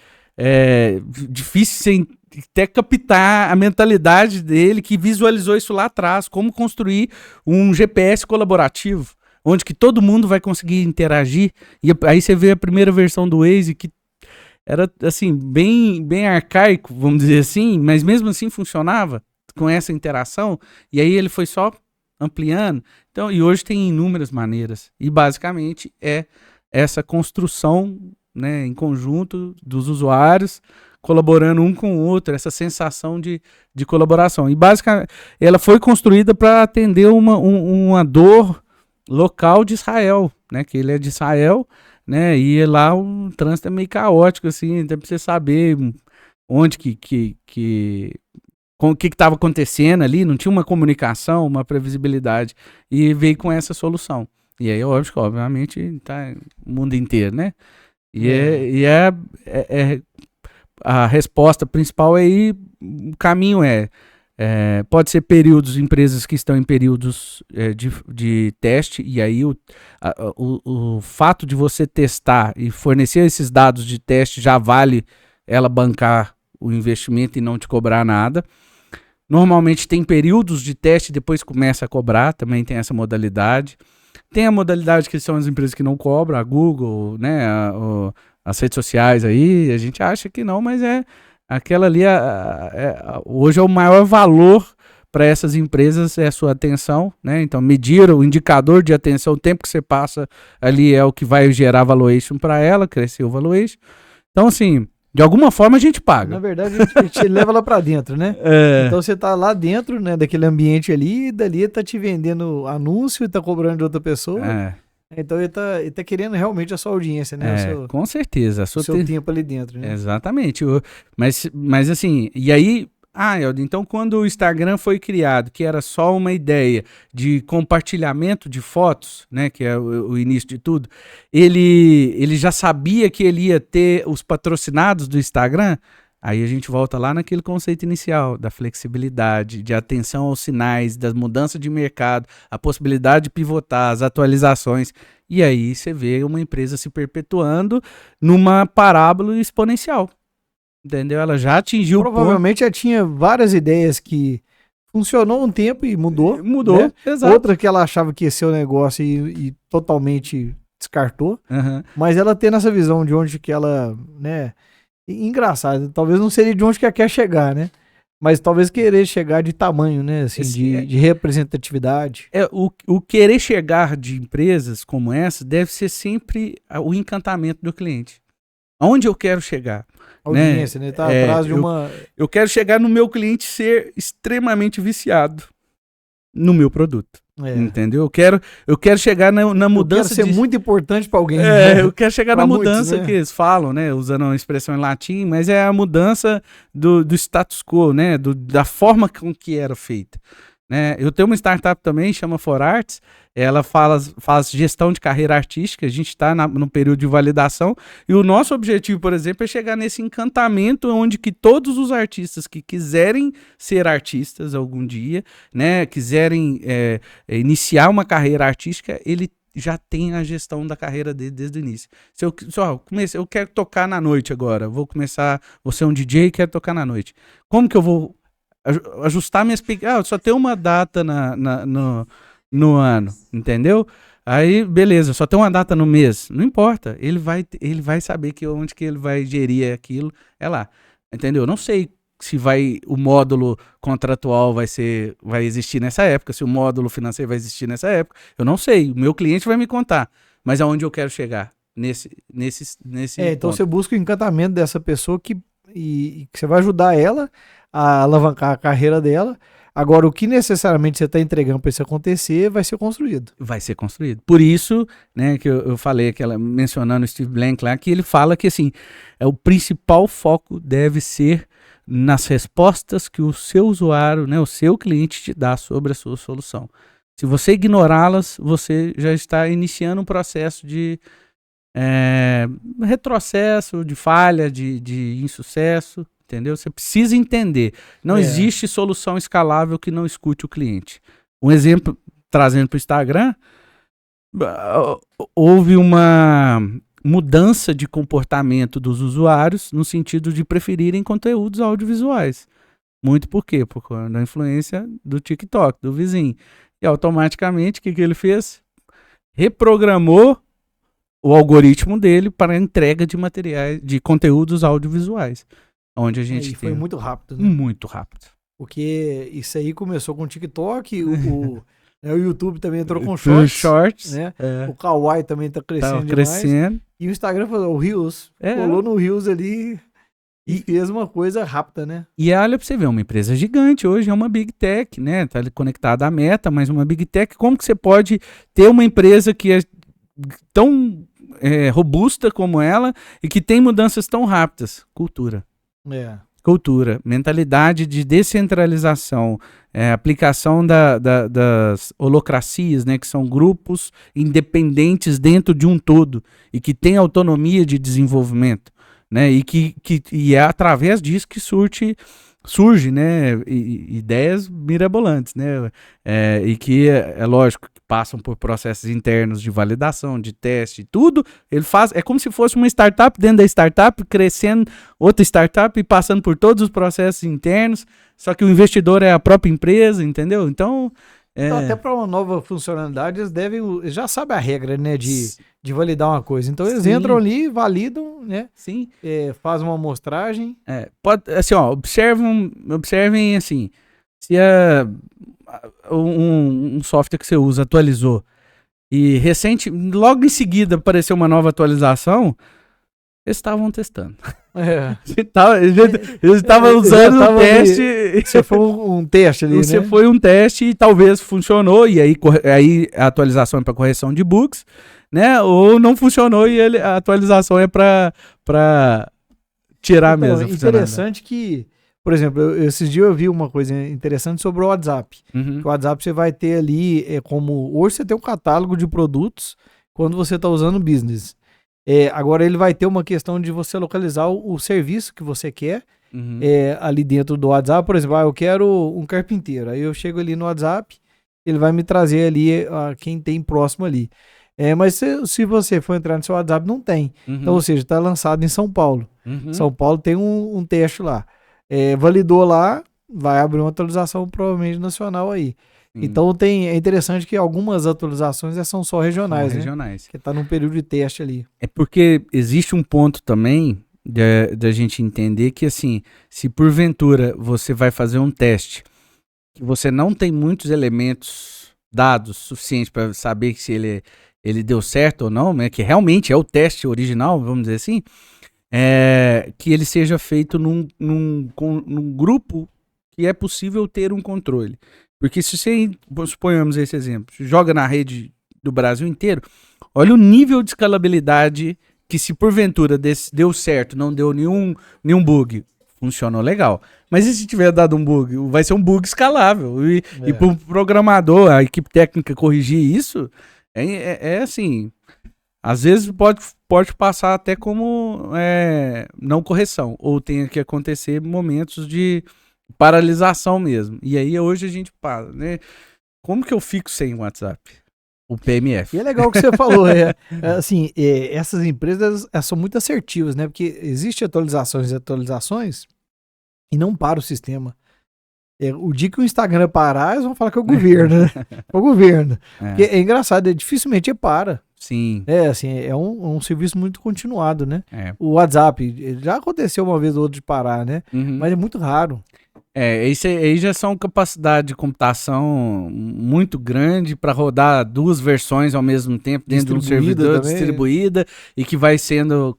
difícil sem até captar a mentalidade dele, que visualizou isso lá atrás, como construir um GPS colaborativo, onde que todo mundo vai conseguir interagir. E aí você vê a primeira versão do Waze, que era assim, bem arcaico, vamos dizer assim, mas mesmo assim funcionava com essa interação, e aí ele foi só ampliando. Então, e hoje tem inúmeras maneiras, e basicamente é essa construção, né, em conjunto dos usuários, colaborando um com o outro, essa sensação de colaboração. E basicamente ela foi construída para atender uma dor local de Israel, né? Que ele é de Israel, né? E lá o trânsito é meio caótico, assim, então pra você saber onde o que estava acontecendo ali, não tinha uma comunicação, uma previsibilidade, e veio com essa solução. E aí, obviamente, tá o mundo inteiro, né? A resposta principal aí, o caminho pode ser períodos, empresas que estão em períodos de teste, e aí o fato de você testar e fornecer esses dados de teste já vale ela bancar o investimento e não te cobrar nada. Normalmente tem períodos de teste e depois começa a cobrar, também tem essa modalidade. Tem a modalidade que são as empresas que não cobram, a Google, né, as redes sociais aí, a gente acha que não, mas aquela ali, hoje é o maior valor para essas empresas, é a sua atenção, né? Então, medir o indicador de atenção, o tempo que você passa ali é o que vai gerar valuation para ela, crescer o valuation. Então, assim, de alguma forma a gente paga. Na verdade, a gente leva lá para dentro, né? Então, você tá lá dentro, né, daquele ambiente ali, e dali tá te vendendo anúncio e tá cobrando de outra pessoa. Então ele tá querendo realmente a sua audiência, né? Com certeza. O seu tempo ali dentro, né? Exatamente. Mas assim, e aí, Elder, então quando o Instagram foi criado, que era só uma ideia de compartilhamento de fotos, né, que é o início de tudo, ele já sabia que ele ia ter os patrocinados do Instagram? Aí a gente volta lá naquele conceito inicial da flexibilidade, de atenção aos sinais, das mudanças de mercado, a possibilidade de pivotar, as atualizações. E aí você vê uma empresa se perpetuando numa parábola exponencial. Entendeu? Ela já atingiu Provavelmente já tinha várias ideias que funcionou um tempo e mudou. Mudou, né? Exato. Outra que ela achava que ia ser o negócio e totalmente descartou. Mas ela tendo essa visão de onde que ela, né... Engraçado, talvez não seria de onde que ela quer chegar, né? Mas talvez querer chegar de tamanho, né? Assim, de representatividade. O querer chegar de empresas como essa deve ser sempre o encantamento do cliente. Aonde eu quero chegar? Audiência, né? Tá atrás de uma... Eu quero chegar no meu cliente ser extremamente viciado no meu produto. Entendeu? Eu quero chegar na mudança. Eu quero ser muito importante para alguém. Eu quero chegar na mudança muitos, né? Que eles falam, né? Usando uma expressão em latim, mas é a mudança do status quo, né? Da forma com que era feita. né? Eu tenho uma startup também, chama For Arts, ela faz gestão de carreira artística, a gente está no período de validação, e o nosso objetivo, por exemplo, é chegar nesse encantamento onde que todos os artistas que quiserem ser artistas algum dia, né, quiserem iniciar uma carreira artística, ele já tem a gestão da carreira dele desde o início. Se eu quero tocar na noite agora, vou ser um DJ e quero tocar na noite. Como que eu vou ajustar minhas... só tem uma data no ano, entendeu? Aí, beleza, só tem uma data no mês. Não importa, ele vai saber onde que ele vai gerir aquilo, é lá. Entendeu? Não sei se o módulo contratual vai existir nessa época, se o módulo financeiro vai existir nessa época. Eu não sei, o meu cliente vai me contar. Mas aonde eu quero chegar? Nesse Então ponto. você busca o encantamento dessa pessoa que você vai ajudar ela a alavancar a carreira dela. Agora, o que necessariamente você está entregando para isso acontecer vai ser construído. Vai ser construído. Por isso, né, que eu falei, mencionando o Steve Blank lá, que ele fala que assim, o principal foco deve ser nas respostas que o seu usuário, né, o seu cliente te dá sobre a sua solução. Se você ignorá-las, você já está iniciando um processo de retrocesso, de falha, de insucesso. Entendeu? Você precisa entender. Não existe solução escalável que não escute o cliente. Um exemplo, trazendo para o Instagram, houve uma mudança de comportamento dos usuários no sentido de preferirem conteúdos audiovisuais. Muito por quê? Por causa da influência do TikTok, do vizinho. E automaticamente, o que ele fez? Reprogramou o algoritmo dele para a entrega de materiais, de conteúdos audiovisuais. Onde a gente foi muito rápido, né? Muito rápido. Porque isso aí começou com o TikTok, o YouTube também entrou com shorts, né? O Kawaii também tá crescendo demais. E o Instagram falou, o Reels, colou no Reels ali e fez uma coisa rápida, né? E olha pra você ver, uma empresa gigante hoje, é uma Big Tech, né? Tá conectada à Meta, mas uma Big Tech, como que você pode ter uma empresa que é tão robusta como ela e que tem mudanças tão rápidas? Cultura. Cultura, mentalidade de descentralização, aplicação das holocracias, né, que são grupos independentes dentro de um todo e que têm autonomia de desenvolvimento, né, e é através disso que surge, né, ideias mirabolantes, né, e que é lógico que passam por processos internos de validação, de teste, tudo. É como se fosse uma startup dentro da startup, crescendo outra startup e passando por todos os processos internos, só que o investidor é a própria empresa, entendeu? Então, até para uma nova funcionalidade, eles já sabem a regra, né, de validar uma coisa. Então, eles entram ali, validam, né? Sim. Fazem uma amostragem. Assim, observem assim, se um software que você usa atualizou e logo em seguida apareceu uma nova atualização, eles estavam testando. Eles estavam usando o teste. Você foi um teste ali, Você foi um teste e talvez funcionou, e aí a atualização é para correção de bugs, né? Ou não funcionou e a atualização é para tirar mesmo. É interessante que, por exemplo, esses dias eu vi uma coisa interessante sobre o WhatsApp. Uhum. O WhatsApp você vai ter ali, hoje você tem um catálogo de produtos quando você está usando o business. Agora ele vai ter uma questão de você localizar o serviço que você quer ali dentro do WhatsApp. Por exemplo, eu quero um carpinteiro. Aí eu chego ali no WhatsApp, ele vai me trazer ali quem tem próximo ali. Mas se você for entrar no seu WhatsApp, não tem. Então, ou seja, está lançado em São Paulo. São Paulo tem um teste lá. Validou lá, vai abrir uma atualização provavelmente nacional aí. Então é interessante que algumas atualizações são só regionais, né? Que está num período de teste ali. É porque existe um ponto também da gente entender que, assim, se porventura você vai fazer um teste que você não tem muitos elementos dados suficientes para saber se ele deu certo ou não, né? Que realmente é o teste original, vamos dizer assim, que ele seja feito num grupo que é possível ter um controle. Porque se você, suponhamos esse exemplo, joga na rede do Brasil inteiro, olha o nível de escalabilidade que, se porventura deu certo, não deu nenhum bug, funcionou legal. Mas e se tiver dado um bug? Vai ser um bug escalável. E para o programador, a equipe técnica corrigir isso, é assim, às vezes pode passar até como não correção, ou tem que acontecer momentos de paralisação mesmo. E aí hoje a gente para, né? Como que eu fico sem o WhatsApp? O PMF. E é legal o que você falou, assim, essas empresas são muito assertivas, né? Porque existem atualizações e atualizações e não para o sistema. O dia que o Instagram parar, eles vão falar que é o governo, né? É o governo. Porque é engraçado, dificilmente para. Sim. Assim, é um serviço muito continuado, né? O WhatsApp, já aconteceu uma vez ou outra de parar, né? Mas é muito raro. Isso aí já são capacidade de computação muito grande para rodar duas versões ao mesmo tempo dentro de um servidor distribuída e que vai sendo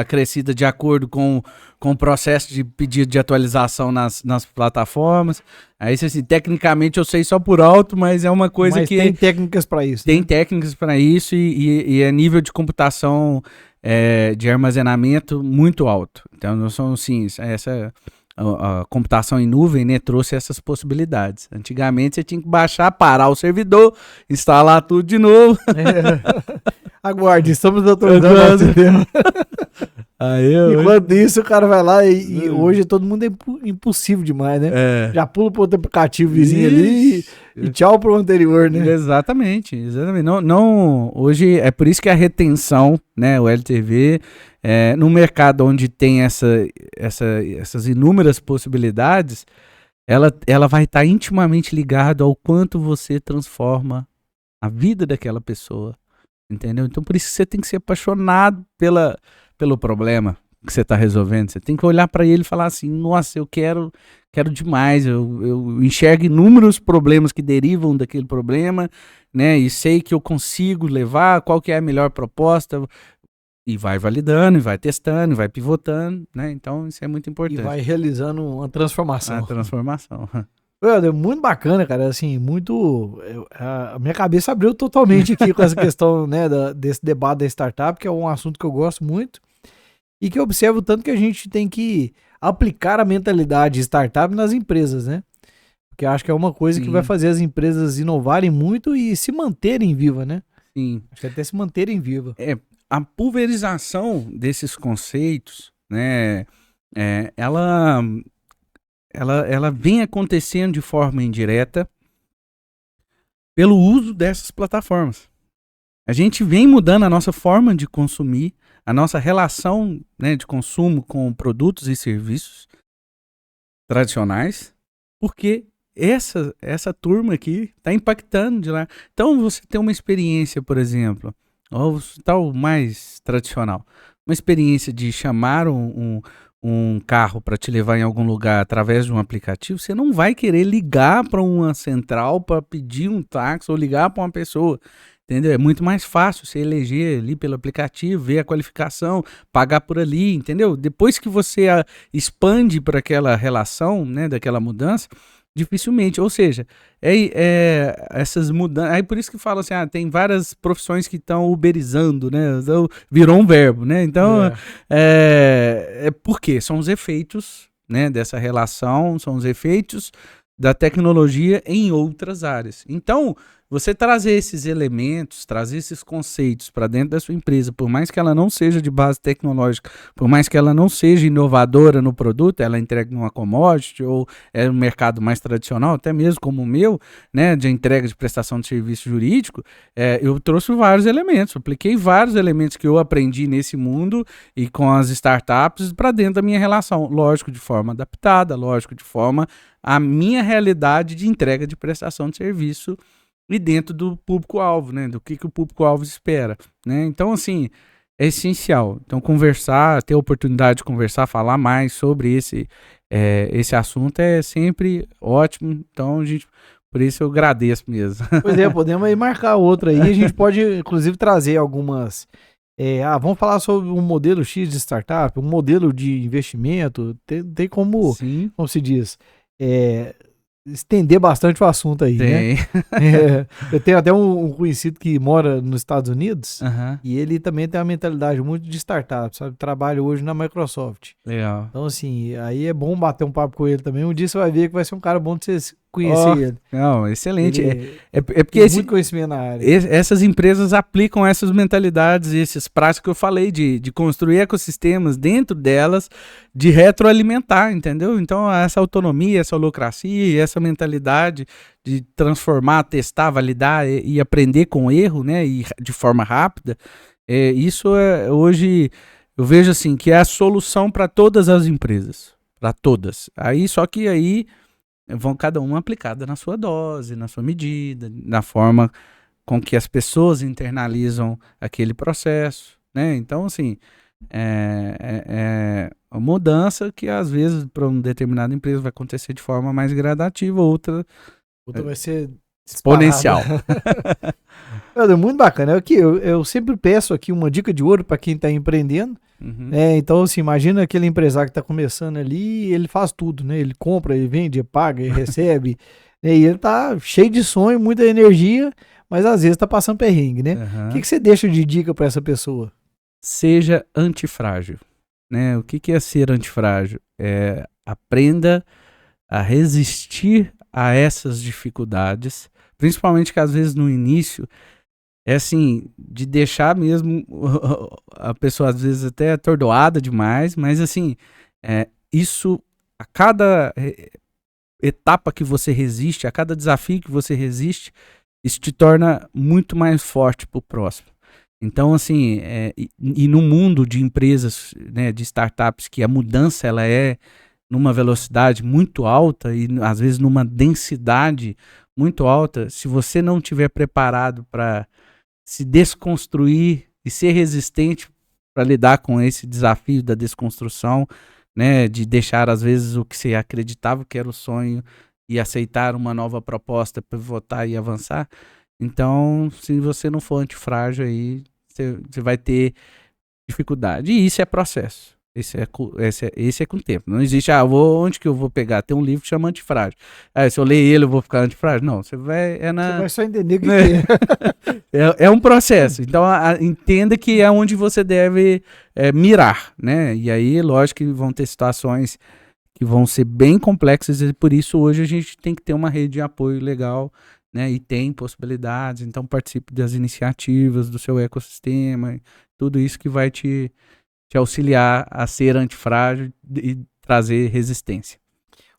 acrescida de acordo com o processo de pedido de atualização nas plataformas. Aí, assim, tecnicamente eu sei só por alto, mas é uma coisa que... tem técnicas para isso. Tem técnicas para isso e é nível de computação de armazenamento muito alto. Então, não são, assim, a computação em nuvem, né, trouxe essas possibilidades. Antigamente você tinha que baixar, parar o servidor, instalar tudo de novo. Aguarde, estamos atualizando o sistema. Enquanto isso, o cara vai lá e hoje todo mundo é impossível demais, né? Já pula pro outro aplicativo vizinho ali e tchau pro anterior, né? Exatamente. Não, hoje é por isso que a retenção, né, o LTV, no mercado onde tem essas inúmeras possibilidades, ela vai estar intimamente ligada ao quanto você transforma a vida daquela pessoa, entendeu? Então por isso que você tem que ser apaixonado pelo problema que você está resolvendo. Você tem que olhar para ele e falar assim, nossa, eu quero demais, eu enxergo inúmeros problemas que derivam daquele problema, né, e sei que eu consigo levar, qual que é a melhor proposta, e vai validando, e vai testando, e vai pivotando, né, então isso é muito importante. E vai realizando uma transformação. É muito bacana, cara, assim, a minha cabeça abriu totalmente aqui com essa questão, né, desse debate da startup, que é um assunto que eu gosto muito, e que eu observo tanto que a gente tem que aplicar a mentalidade startup nas empresas, né? Porque eu acho que é uma coisa que vai fazer as empresas inovarem muito e se manterem vivas, né? Sim. Acho que até se manterem vivas. A pulverização desses conceitos, né, ela vem acontecendo de forma indireta pelo uso dessas plataformas. A gente vem mudando a nossa forma de consumir, a nossa relação, né, de consumo com produtos e serviços tradicionais, porque essa turma aqui está impactando de lá. Então você tem uma experiência, por exemplo, ou tal mais tradicional, uma experiência de chamar um carro para te levar em algum lugar através de um aplicativo, você não vai querer ligar para uma central para pedir um táxi ou ligar para uma pessoa. Entendeu? É muito mais fácil você eleger ali pelo aplicativo, ver a qualificação, pagar por ali, entendeu? Depois que você expande para aquela relação, né, daquela mudança, dificilmente, ou seja, essas mudanças, aí por isso que fala assim, tem várias profissões que estão uberizando, né, então, virou um verbo, né, então, por quê? São os efeitos, né, dessa relação, são os efeitos da tecnologia em outras áreas. Então, você trazer esses elementos, trazer esses conceitos para dentro da sua empresa, por mais que ela não seja de base tecnológica, por mais que ela não seja inovadora no produto, ela entrega uma commodity ou é um mercado mais tradicional, até mesmo como o meu, né, de entrega de prestação de serviço jurídico, eu trouxe vários elementos, apliquei vários elementos que eu aprendi nesse mundo e com as startups para dentro da minha relação, lógico, de forma adaptada, lógico, de forma à minha realidade de entrega de prestação de serviço e dentro do público-alvo, né? Do que o público-alvo espera, né? Então, assim, é essencial. Então, conversar, ter a oportunidade de conversar, falar mais sobre esse assunto é sempre ótimo. Então, por isso eu agradeço mesmo. Pois é, podemos aí marcar outra aí. A gente pode, inclusive, trazer algumas... vamos falar sobre um modelo X de startup, um modelo de investimento. Tem como, Sim. como se diz... estender bastante o assunto aí, né? Tem. Eu tenho até um conhecido que mora nos Estados Unidos Aham, e ele também tem uma mentalidade muito de startup, sabe? Trabalha hoje na Microsoft. legal. Então, assim, aí é bom bater um papo com ele também. Um dia você vai ver que vai ser um cara bom de você Ó, conhecer ele. não, excelente. Ele É porque tem muito conhecimento na área. essas empresas aplicam essas mentalidades, esses práticos que eu falei, de construir ecossistemas dentro delas, de retroalimentar, entendeu? Então, essa autonomia, essa holacracia, essa mentalidade de transformar, testar, validar e aprender com o erro, né? E de forma rápida, isso hoje, eu vejo assim, que é a solução para todas as empresas. Para todas. Só que aí vão cada uma aplicada na sua dose, na sua medida, na forma com que as pessoas internalizam aquele processo, né? Então, assim, é uma mudança que às vezes para uma determinada empresa vai acontecer de forma mais gradativa, outra Outra vai ser exponencial. É muito bacana. Eu sempre peço aqui uma dica de ouro para quem está empreendendo. Uhum. Então, assim, imagina aquele empresário que está começando ali, ele faz tudo, né? Ele compra, ele vende, ele paga, ele recebe. Né? E ele tá cheio de sonho, muita energia, mas às vezes tá passando perrengue, né? O que você deixa de dica para essa pessoa? Seja antifrágil, né? O que é ser antifrágil? Aprenda a resistir a essas dificuldades, principalmente que às vezes no início é assim, de deixar mesmo a pessoa às vezes até atordoada demais, mas assim, isso a cada etapa que você resiste, a cada desafio que você resiste, isso te torna muito mais forte pro próximo. Então, assim, e no mundo de empresas, né, de startups, que a mudança ela é numa velocidade muito alta e às vezes numa densidade muito alta, se você não estiver preparado para se desconstruir e ser resistente para lidar com esse desafio da desconstrução, né, de deixar às vezes o que você acreditava que era o sonho e aceitar uma nova proposta para votar e avançar. Então, se você não for antifrágil aí, você vai ter dificuldade. E isso é processo. Esse é com o tempo. Não existe, onde que eu vou pegar? Tem um livro que chama Antifrágil. Se eu ler ele, eu vou ficar antifrágil? Não, você vai... Você vai só entender o que é. É um processo. Então, entenda que é onde você deve mirar, né? E aí, lógico que vão ter situações que vão ser bem complexas e por isso hoje a gente tem que ter uma rede de apoio legal, né? E tem possibilidades. Então, participe das iniciativas do seu ecossistema, tudo isso que vai te auxiliar a ser antifrágil e trazer resistência.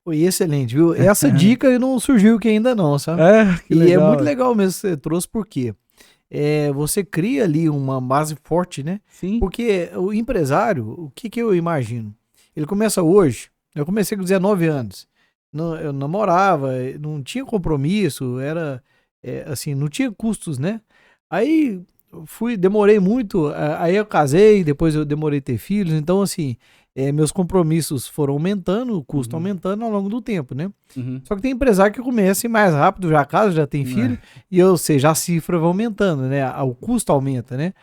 Foi excelente, viu? Essa dica não surgiu aqui ainda não, sabe? Que legal. É muito legal mesmo que você trouxe, porque você cria ali uma base forte, né? Sim. Porque o empresário, o que eu imagino? Ele começa hoje, eu comecei com 19 anos, eu namorava, não tinha compromisso, era assim, não tinha custos, né? Aí demorei muito, aí eu casei, depois eu demorei a ter filhos, então assim, meus compromissos foram aumentando, o custo aumentando ao longo do tempo, né? Só que tem empresário que começa mais rápido, já casa, já tem filho, e ou seja, a cifra vai aumentando, né? O custo aumenta, né?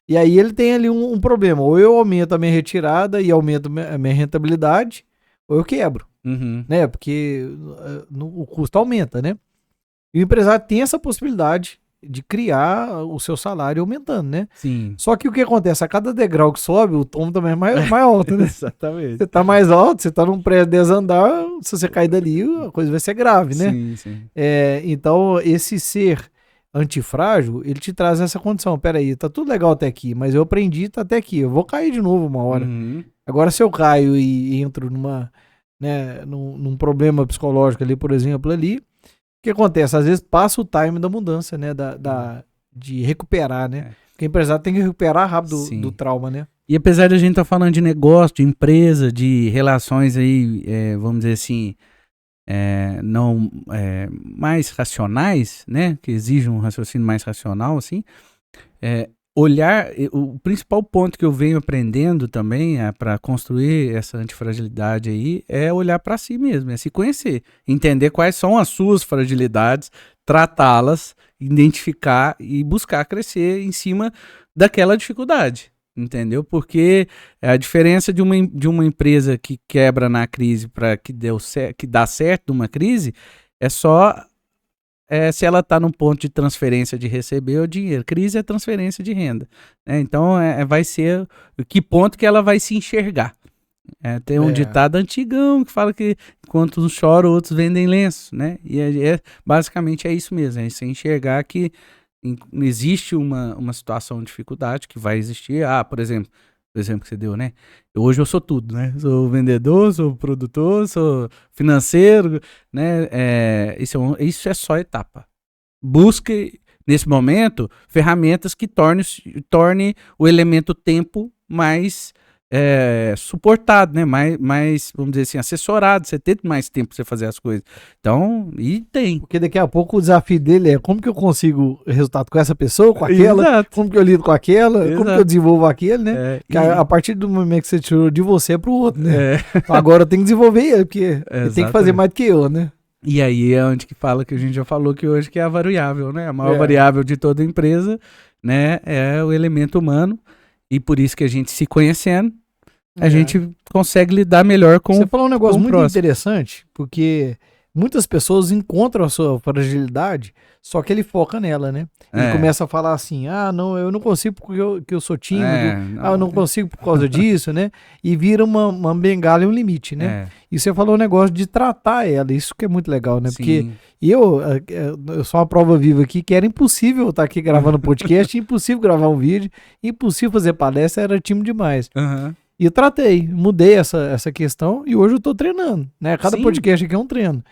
E aí ele tem ali um problema, ou eu aumento a minha retirada e aumento a minha rentabilidade, ou eu quebro, né? Porque o custo aumenta, né? E o empresário tem essa possibilidade de criar o seu salário aumentando, né? Sim. Só que o que acontece? A cada degrau que sobe, o tom também é mais alto, né? Exatamente. Você tá mais alto, você tá num prédio 10 andar, se você cair dali, a coisa vai ser grave, né? Sim, sim. Então, esse ser antifrágil, ele te traz essa condição. Peraí, tá tudo legal até aqui, mas eu aprendi, tá até aqui. Eu vou cair de novo uma hora. Agora, se eu caio e entro num problema psicológico ali, por exemplo, ali, o que acontece? Às vezes passa o time da mudança, né? De recuperar, né? Porque o empresário tem que recuperar rápido do trauma, né? E apesar de a gente estar falando de negócio, de empresa, de relações aí, vamos dizer assim, não mais racionais, né? Que exigem um raciocínio mais racional, assim, olhar, o principal ponto que eu venho aprendendo também para construir essa antifragilidade aí é olhar para si mesmo, é se conhecer, entender quais são as suas fragilidades, tratá-las, identificar e buscar crescer em cima daquela dificuldade, entendeu? Porque a diferença de uma empresa que quebra na crise para que dá certo numa crise É só se ela está num ponto de transferência de receber o dinheiro. Crise é transferência de renda, né? Então, vai ser que ponto que ela vai se enxergar. Tem um ditado antigão que fala que enquanto uns choram, outros vendem lenço, né? E basicamente é isso mesmo, é você enxergar que existe uma situação de dificuldade que vai existir. Por exemplo, o exemplo que você deu, né? Hoje eu sou tudo, né? Sou vendedor, sou produtor, sou financeiro, né? Isso é só etapa. Busque, nesse momento, ferramentas que torne o elemento tempo mais suportado, né? Mais, vamos dizer assim, assessorado. Você tem mais tempo para você fazer as coisas. Então, e tem. Porque daqui a pouco o desafio dele é como que eu consigo resultado com essa pessoa, com aquela, Exato. como que eu lido com aquela, como que eu desenvolvo aquele, né? A partir do momento que você tirou de você é pro outro, né? Então agora eu tenho que desenvolver ele, porque ele tem que fazer mais do que eu, né? E aí é onde que fala que a gente já falou que hoje que é a variável, né? A maior variável de toda empresa, né? É o elemento humano. E por isso que a gente se conhecendo, a gente consegue lidar melhor com o Você falou um negócio muito próximo. interessante, porque muitas pessoas encontram a sua fragilidade, só que ele foca nela, né? Ele começa a falar assim, não, eu não consigo porque eu sou tímido, eu não consigo por causa disso, né? E vira uma bengala e um limite, né? E você falou um negócio de tratar ela, isso que é muito legal, né? Sim. Porque eu sou uma prova viva aqui que era impossível estar aqui gravando podcast, impossível gravar um vídeo, impossível fazer palestra, era tímido demais. E eu tratei, mudei essa questão e hoje eu tô treinando, né? Cada podcast aqui é um treino.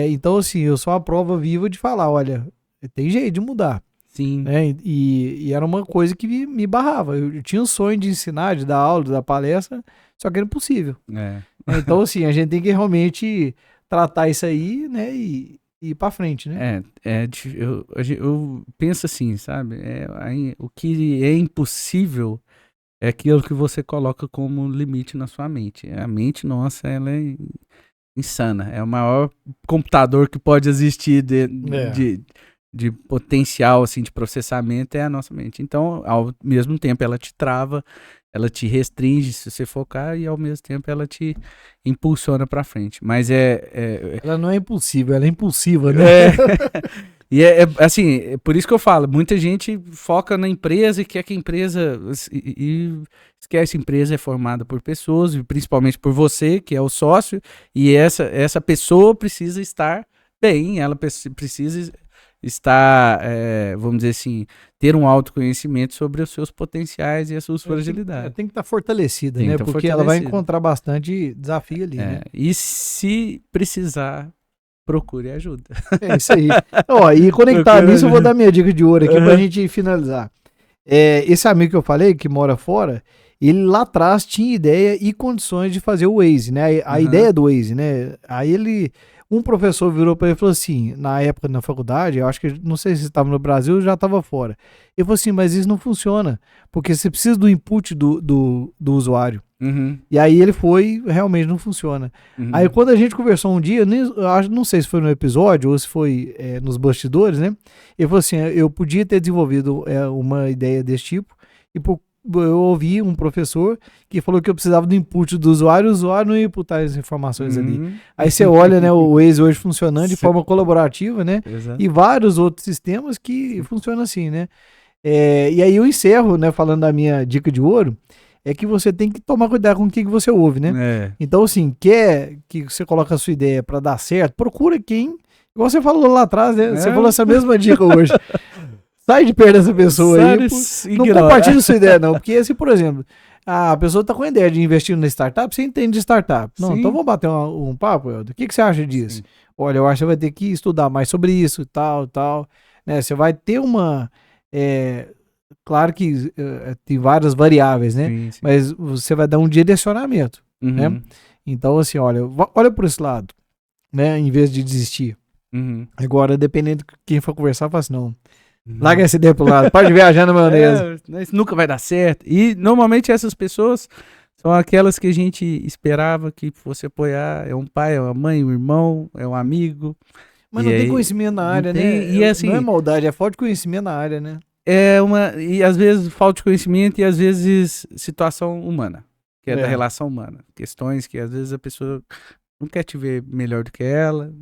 Então, assim, eu sou uma prova viva de falar, olha, tem jeito de mudar. Sim. Né? E era uma coisa que me barrava. Eu tinha um sonho de ensinar, de dar aula, de dar palestra, só que era impossível. Então, assim, a gente tem que realmente tratar isso aí, né? E ir pra frente, né? Eu penso assim, sabe? O que é impossível é aquilo que você coloca como limite na sua mente. A mente nossa, ela é insana. É o maior computador que pode existir de potencial assim, de processamento é a nossa mente. Então, ao mesmo tempo, ela te trava, ela te restringe se você focar e ao mesmo tempo ela te impulsiona para frente. Mas ela não é impulsiva, ela é impulsiva, né? E assim, por isso que eu falo, muita gente foca na empresa e quer que a empresa, e esquece, a empresa é formada por pessoas, e principalmente por você, que é o sócio, e essa pessoa precisa estar bem, ela precisa estar, vamos dizer assim, ter um autoconhecimento sobre os seus potenciais e as suas fragilidades. Tem que estar fortalecida, né? Porque ela vai encontrar bastante desafio ali, né? E se precisar, procure ajuda. É isso aí. E conectado nisso, eu vou dar minha dica de ouro aqui pra gente finalizar. Esse amigo que eu falei, que mora fora, ele lá atrás tinha ideia e condições de fazer o Waze, né? A ideia do Waze, né? Aí um professor virou para ele e falou assim, na época na faculdade, eu acho que, não sei se estava no Brasil ou já estava fora. Ele falou assim, mas isso não funciona, porque você precisa do input do usuário. E aí ele realmente não funciona. Aí quando a gente conversou um dia, não sei se foi no episódio ou se foi nos bastidores, né? Ele falou assim, eu podia ter desenvolvido uma ideia desse tipo, e eu ouvi um professor que falou que eu precisava do input do usuário, o usuário não ia imputar as informações ali. Aí você olha, né, o Waze hoje funcionando de forma colaborativa, né? Exato. E vários outros sistemas que funcionam assim, né? E aí eu encerro, né, falando da minha dica de ouro, é que você tem que tomar cuidado com o que você ouve, né? Então, assim, quer que você coloque a sua ideia para dar certo, procura quem, igual você falou lá atrás, né? Você falou essa mesma dica hoje. Sai de perto dessa pessoa aí. Não compartilha sua ideia, não. Porque se, por exemplo, a pessoa está com a ideia de investir na startup, você entende de startup. Não, então vamos bater um papo, Helder. O que você acha disso? Olha, eu acho que você vai ter que estudar mais sobre isso e tal. Né? Você vai ter uma... claro que tem várias variáveis, né? Sim. Mas você vai dar um direcionamento, né? Então, assim, olha por esse lado, né? Em vez de desistir. Agora, dependendo de quem for conversar, fala assim, não... Larga essa ideia pro lado, pode viajar na maionese. Isso nunca vai dar certo. E normalmente essas pessoas são aquelas que a gente esperava que fosse apoiar. É um pai, é uma mãe, um irmão, é um amigo. Mas não tem conhecimento na área, né? E assim, não é maldade, é falta de conhecimento na área, né? E às vezes falta de conhecimento e às vezes situação humana, que é da relação humana. Questões que às vezes a pessoa não quer te ver melhor do que ela,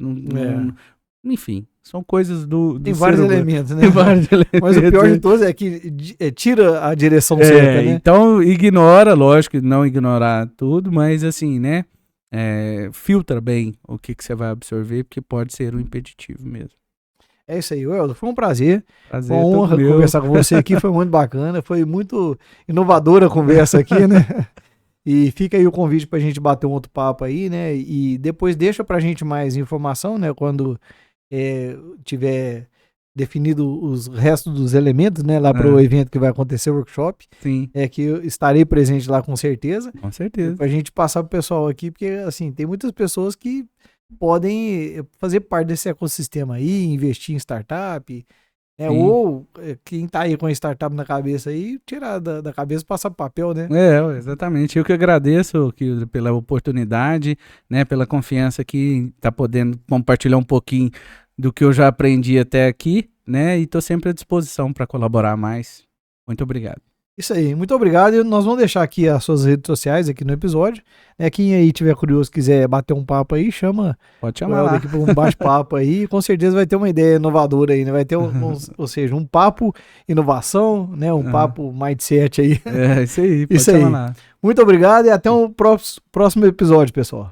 enfim, são coisas do Tem ser vários humano. elementos, né? Tem vários Mas o pior de todos é que tira a direção certa, né? Então ignora, lógico, não ignorar tudo, mas assim, né? Filtra bem o que você vai absorver, porque pode ser um impeditivo mesmo. É isso aí, Weldo. Foi um prazer. Prazer Uma honra conversar com você aqui. Foi muito bacana. Foi muito inovadora a conversa aqui, né? E fica aí o convite pra gente bater um outro papo aí, né? E depois deixa pra gente mais informação, né? Quando tiver definido os restos dos elementos, né? Lá pro evento que vai acontecer, o workshop. Sim. Que eu estarei presente lá com certeza. Com certeza. Pra gente passar pro pessoal aqui, porque assim, tem muitas pessoas que podem fazer parte desse ecossistema aí, investir em startup, ou quem tá aí com a startup na cabeça aí, tirar da cabeça e passar pro papel, né? Exatamente. Eu que agradeço pela oportunidade, né, pela confiança que tá podendo compartilhar um pouquinho do que eu já aprendi até aqui, né, e tô sempre à disposição para colaborar mais. Muito obrigado. Isso aí, muito obrigado. E nós vamos deixar aqui as suas redes sociais aqui no episódio. Quem aí tiver curioso, quiser bater um papo aí, pode chamar lá aqui para um bate-papo aí. Com certeza vai ter uma ideia inovadora aí, né? Vai ter, ou seja, um papo inovação, né? Um papo mindset aí. Isso aí, pode chamar lá. Muito obrigado e até o próximo episódio, pessoal.